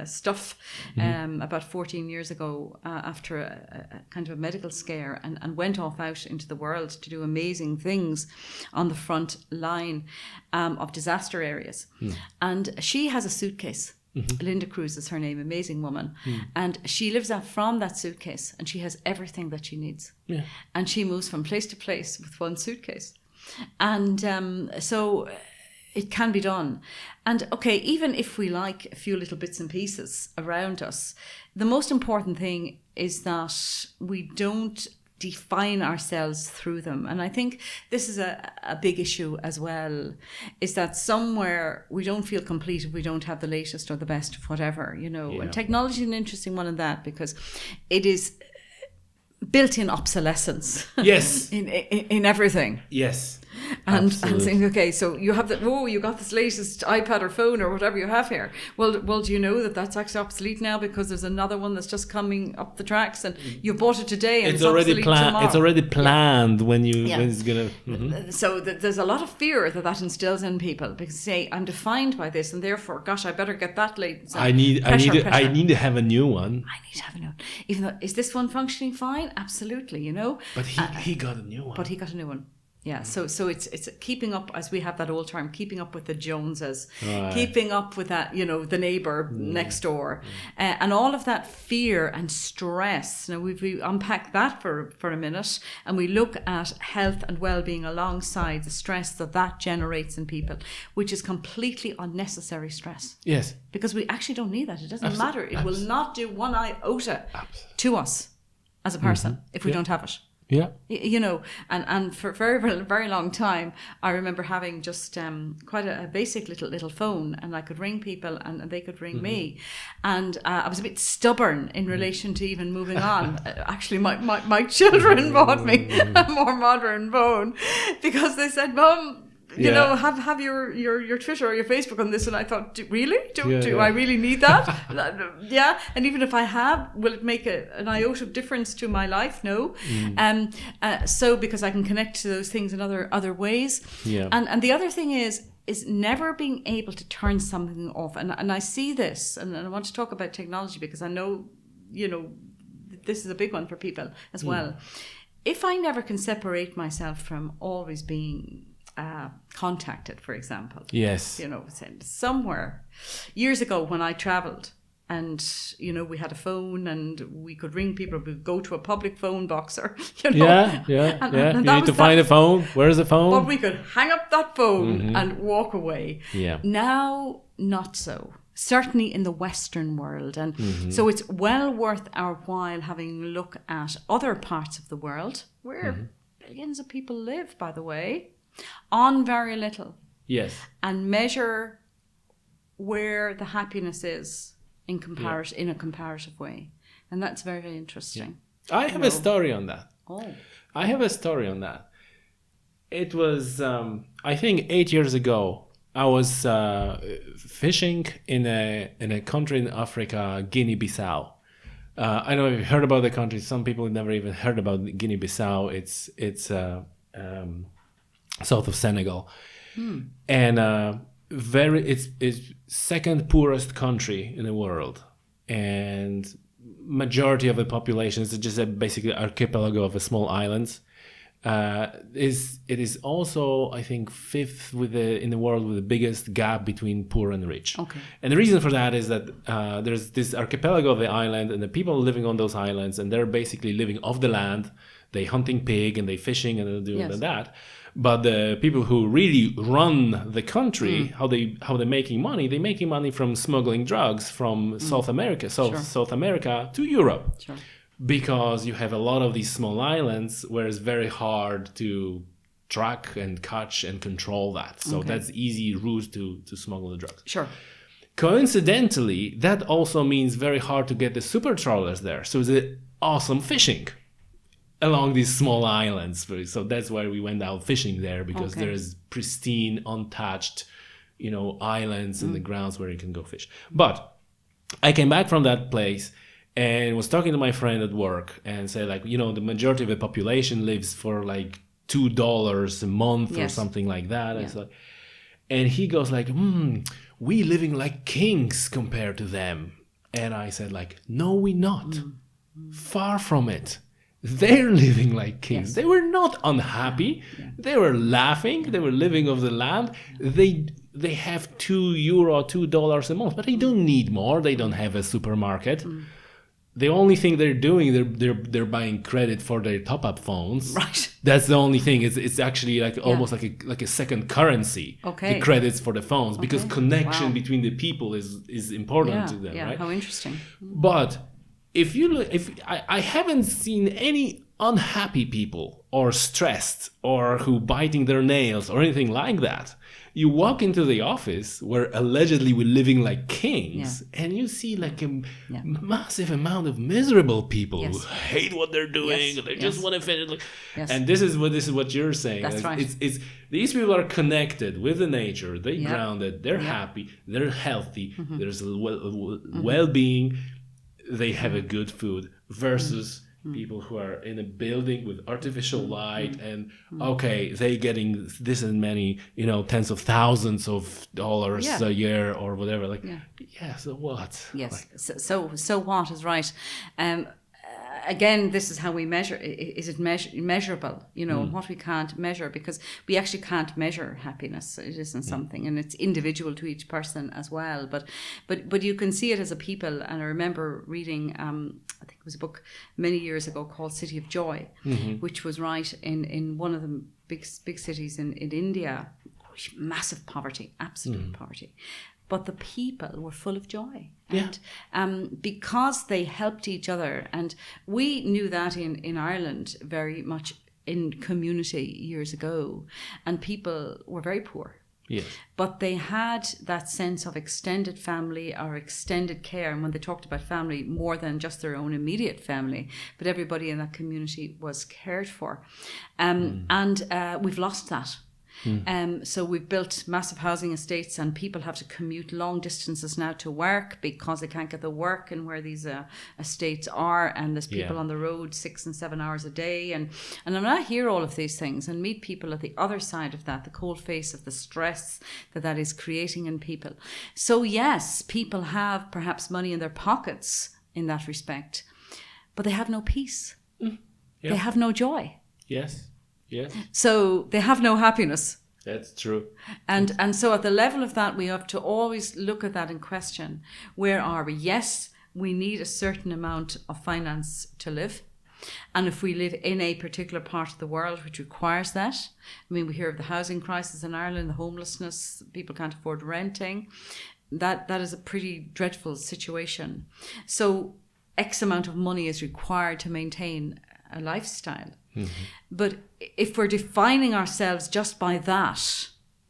stuff about 14 years ago after a kind of a medical scare, and went off out into the world to do amazing things on the front line of disaster areas. And she has a suitcase. Linda Cruz is her name, amazing woman. And she lives out from that suitcase, and she has everything that she needs. yeah. And she moves from place to place with one suitcase. And so it can be done. And okay, even if we like a few little bits and pieces around us, the most important thing is that we don't define ourselves through them. And I think this is a big issue as well, is that somewhere we don't feel complete if we don't have the latest or the best of whatever, Yeah. And technology is an interesting one in that, because it is built-in obsolescence. Yes. in everything. Yes. And Absolutely. saying, okay, so you got this latest iPad or phone or whatever you have here. Well, do you know that that's actually obsolete now because there's another one that's just coming up the tracks, and you bought it today and it's already obsolete planned. tomorrow. It's already planned when Yeah. it's gonna. So there's a lot of fear that instills in people, because say, I'm defined by this, and therefore, gosh, I better get that latest. I need to have a new one. I need to have a new one. Even though, is this one functioning fine? Absolutely, But he got a new one. But he got a new one. Yeah, so it's keeping up, as we have that old term, keeping up with the Joneses, Right. keeping up with that, the neighbour next door, and all of that fear and stress. Now we unpack that for a minute, and we look at health and well-being alongside the stress that generates in people, which is completely unnecessary stress, Yes. because we actually don't need that. It doesn't matter. It will not do one iota to us as a person if we don't have it. Yeah. And for a very, very, very long time, I remember having just quite a basic little phone, and I could ring people and they could ring me. And I was a bit stubborn in relation to even moving on. Actually, my children bought me a more modern phone, because they said, Mum, have your Twitter or your Facebook on this. And I thought, really? Do I really need that? Yeah. And even if I have, will it make an iota of difference to my life? No. So because I can connect to those things in other ways. Yeah. And the other thing is never being able to turn something off. And I see this, and I want to talk about technology, because I know, this is a big one for people as well. If I never can separate myself from always being contacted, for example. Yes. Somewhere years ago when I travelled, and we had a phone and we could ring people. We'd go to a public phone box, or And you need to find a phone. Where's the phone? But we could hang up that phone and walk away. Yeah. Now, not so. certainly in the Western world. And so it's well worth our while having a look at other parts of the world where billions of people live, by the way, on very little. Yes. And measure where the happiness is in a comparative way. And that's very, very interesting. Yeah. I have a story on that. Oh. I have a story on that. It was, I think 8 years ago, I was fishing in a country in Africa, Guinea-Bissau. I don't know if you've heard about the country. Some people never even heard about Guinea-Bissau. It's south of Senegal, and it's second poorest country in the world, and majority of the population is just basically archipelago of small islands. It is also, I think, fifth in the world with the biggest gap between poor and rich. Okay. And the reason for that is that there's this archipelago of the island, and the people living on those islands, and they're basically living off the land. They hunting pig and they fishing and they're doing that. But the people who really run the country, how they're making money, they're making money from smuggling drugs from South America, South America to Europe. Sure. Because you have a lot of these small islands where it's very hard to track and catch and control that. So that's easy route to smuggle the drugs. Sure. Coincidentally, that also means very hard to get the super trawlers there. So it's awesome fishing along these small islands. So that's why we went out fishing there, because there's pristine, untouched, islands in the grounds where you can go fish. But I came back from that place and was talking to my friend at work and said, like, the majority of the population lives for like $2 a month or something like that. Yeah. And he goes like, we living like kings compared to them. And I said, like, no, we not. Far from it. They're living like kings. Yes. They were not unhappy. Yeah. They were laughing. They were living off the land. They have $2 a month, but they don't need more. They don't have a supermarket. The only thing they're doing, they're buying credit for their top-up phones. Right. That's the only thing. It's actually almost like a second currency. Okay. The credits for the phones, because connection between the people is important to them. Yeah. Right. How interesting. But if you look, I haven't seen any unhappy people or stressed or who biting their nails or anything like that. You walk into the office where allegedly we're living like kings, and you see like a massive amount of miserable people who hate what they're doing. They just want to finish. And this is what you're saying. That's right. It's these people are connected with the nature. They're grounded. They're happy. They're healthy. There's well-being. They have a good food versus people who are in a building with artificial light and they getting this and many tens of thousands of dollars a year or whatever, so what? Yes. So what is right. Again, this is how we measure. Is it measurable? What we can't measure, because we actually can't measure happiness. It isn't something, and it's individual to each person as well. But you can see it as a people. And I remember reading, I think it was a book many years ago called City of Joy, which was in one of the big cities in India, massive poverty, absolute poverty. But the people were full of joy. And because they helped each other. And we knew that in Ireland very much in community years ago. And people were very poor. Yes. But they had that sense of extended family or extended care. And when they talked about family, more than just their own immediate family, but everybody in that community was cared for. And we've lost that. So we've built massive housing estates, and people have to commute long distances now to work because they can't get the work in where these estates are, and there's people on the road 6 and 7 hours a day, and when I hear all of these things and meet people at the other side of that, the cold face of the stress that is creating in people. So yes, people have perhaps money in their pockets in that respect, but they have no peace. They have no joy. Yes. So they have no happiness. That's true. And so at the level of that, we have to always look at that and question, where are we? Yes, we need a certain amount of finance to live. And if we live in a particular part of the world which requires that, I mean, we hear of the housing crisis in Ireland, the homelessness, people can't afford renting. that is a pretty dreadful situation. So X amount of money is required to maintain a lifestyle. But if we're defining ourselves just by that,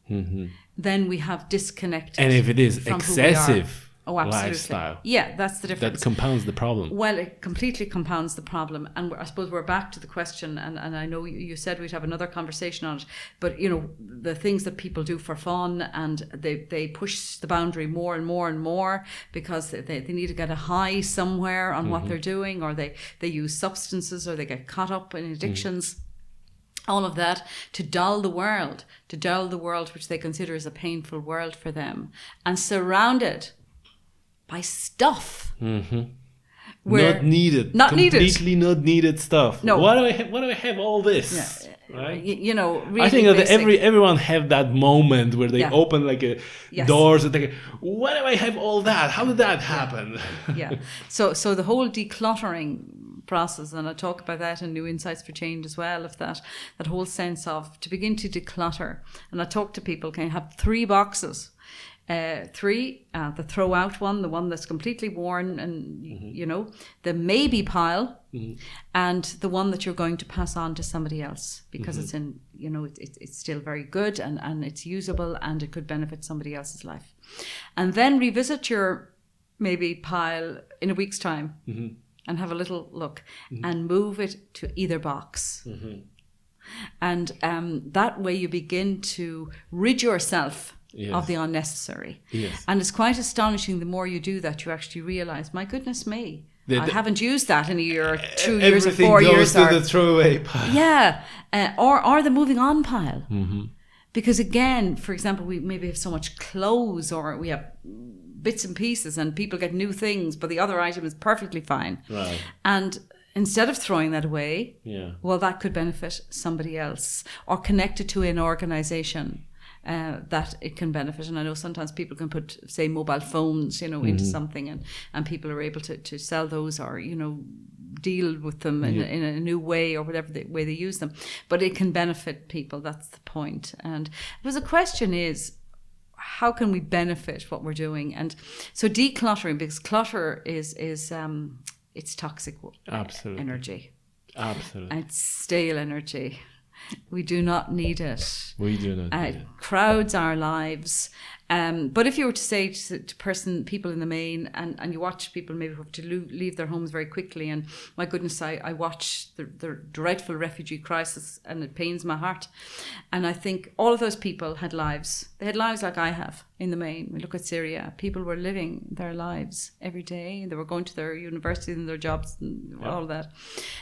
then we have disconnected. And if it is from excessive absolutely. lifestyle, Yeah, that's the difference. that compounds the problem. Well, it completely compounds the problem. And I suppose we're back to the question, and I know you said we'd have another conversation on it, but, you know, the things that people do for fun, and they push the boundary more and more and more because they need to get a high somewhere on what they're doing, or they use substances, or they get caught up in addictions. All of that to dull the world which they consider as a painful world for them, and surround it by stuff. Not needed. Completely not needed stuff. No. Why do I have all this? Yeah. Right? You know, really I think that basic. everyone have that moment where they open like a doors and think, why do I have all that? How did that happen? Yeah. So the whole decluttering process, and I talk about that in New Insights for Change as well, of that whole sense of to begin to declutter. And I talk to people, can you have 3 boxes? 3, the throw out one, the one that's completely worn, and you know, the maybe pile, and the one that you're going to pass on to somebody else because it's in, you know, it's still very good and it's usable and it could benefit somebody else's life. And then revisit your maybe pile in a week's time and have a little look and move it to either box. And that way you begin to rid yourself of the unnecessary. Yes. And it's quite astonishing, the more you do that, you actually realise, my goodness me, I haven't used that in a year or 2 years or 4 years. Everything goes to the throwaway pile. Yeah, or the moving on pile. Because again, for example, we maybe have so much clothes, or we have bits and pieces, and people get new things, but the other item is perfectly fine. Right. And instead of throwing that away, well, that could benefit somebody else, or connect it to an organisation that it can benefit. And I know sometimes people can put, say, mobile phones, you know, into something, and people are able to sell those, or, you know, deal with them in a new way, or whatever the way they use them. But it can benefit people. That's the point. And the question is, how can we benefit what we're doing? And so decluttering, because clutter is it's toxic energy. Absolutely. And it's stale energy. We do not need it. We do not need it. Crowds our lives. But if you were to say to people in the main, and you watch people maybe have to leave their homes very quickly, and my goodness, I watch the dreadful refugee crisis, and it pains my heart. And I think all of those people had lives. They had lives like I have in the main. We look at Syria. People were living their lives every day. They were going to their universities and their jobs and all of that.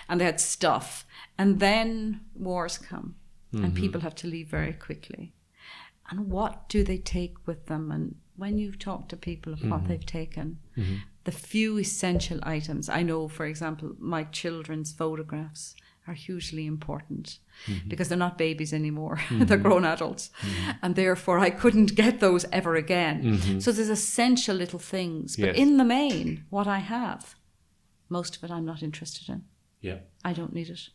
And they had stuff. And then wars come, and people have to leave very quickly. And what do they take with them? And when you talk to people of what they've taken, the few essential items. I know, for example, my children's photographs are hugely important because they're not babies anymore. They're grown adults. And therefore, I couldn't get those ever again. So there's essential little things. But in the main, what I have, most of it I'm not interested in. Yeah, I don't need it.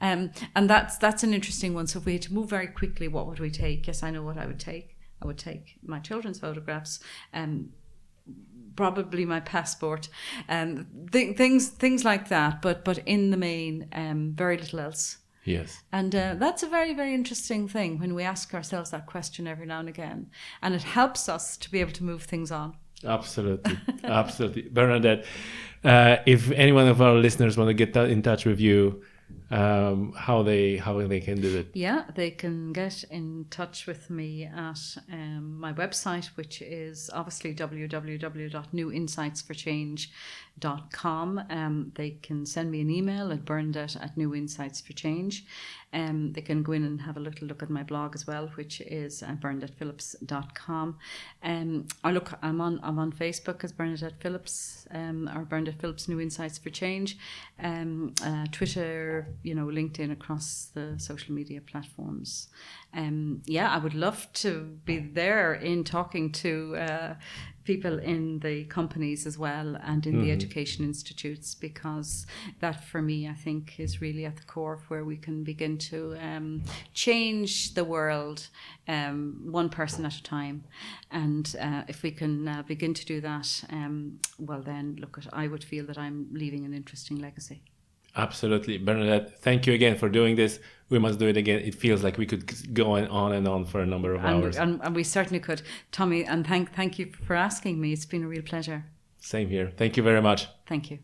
And that's an interesting one. So if we had to move very quickly, what would we take? Yes, I know what I would take. I would take my children's photographs, probably my passport, things like that. But in the main, very little else. Yes. And that's a very, very interesting thing when we ask ourselves that question every now and again. And it helps us to be able to move things on. Absolutely. Absolutely. Bernadette, if any one of our listeners want to get in touch with you, how they can do that? Yeah, they can get in touch with me at my website, which is obviously www.newinsightsforchange.com. They can send me an email at Bernadette@newinsightsforchange. They can go in and have a little look at my blog as well, which is BernadettePhillips.com. I'm on Facebook as Bernadette Phillips, or Bernadette Phillips New Insights for Change. Twitter, LinkedIn, across the social media platforms. I would love to be there in talking to people in the companies as well, and in the education institutes, because that for me I think is really at the core of where we can begin to change the world one person at a time. And if we can begin to do that, well then look, I would feel that I'm leaving an interesting legacy. Absolutely. Bernadette, thank you again for doing this. We must do it again. It feels like we could go on and on for a number of hours. And we certainly could. Tommy, and thank you for asking me. It's been a real pleasure. Same here. Thank you very much. Thank you.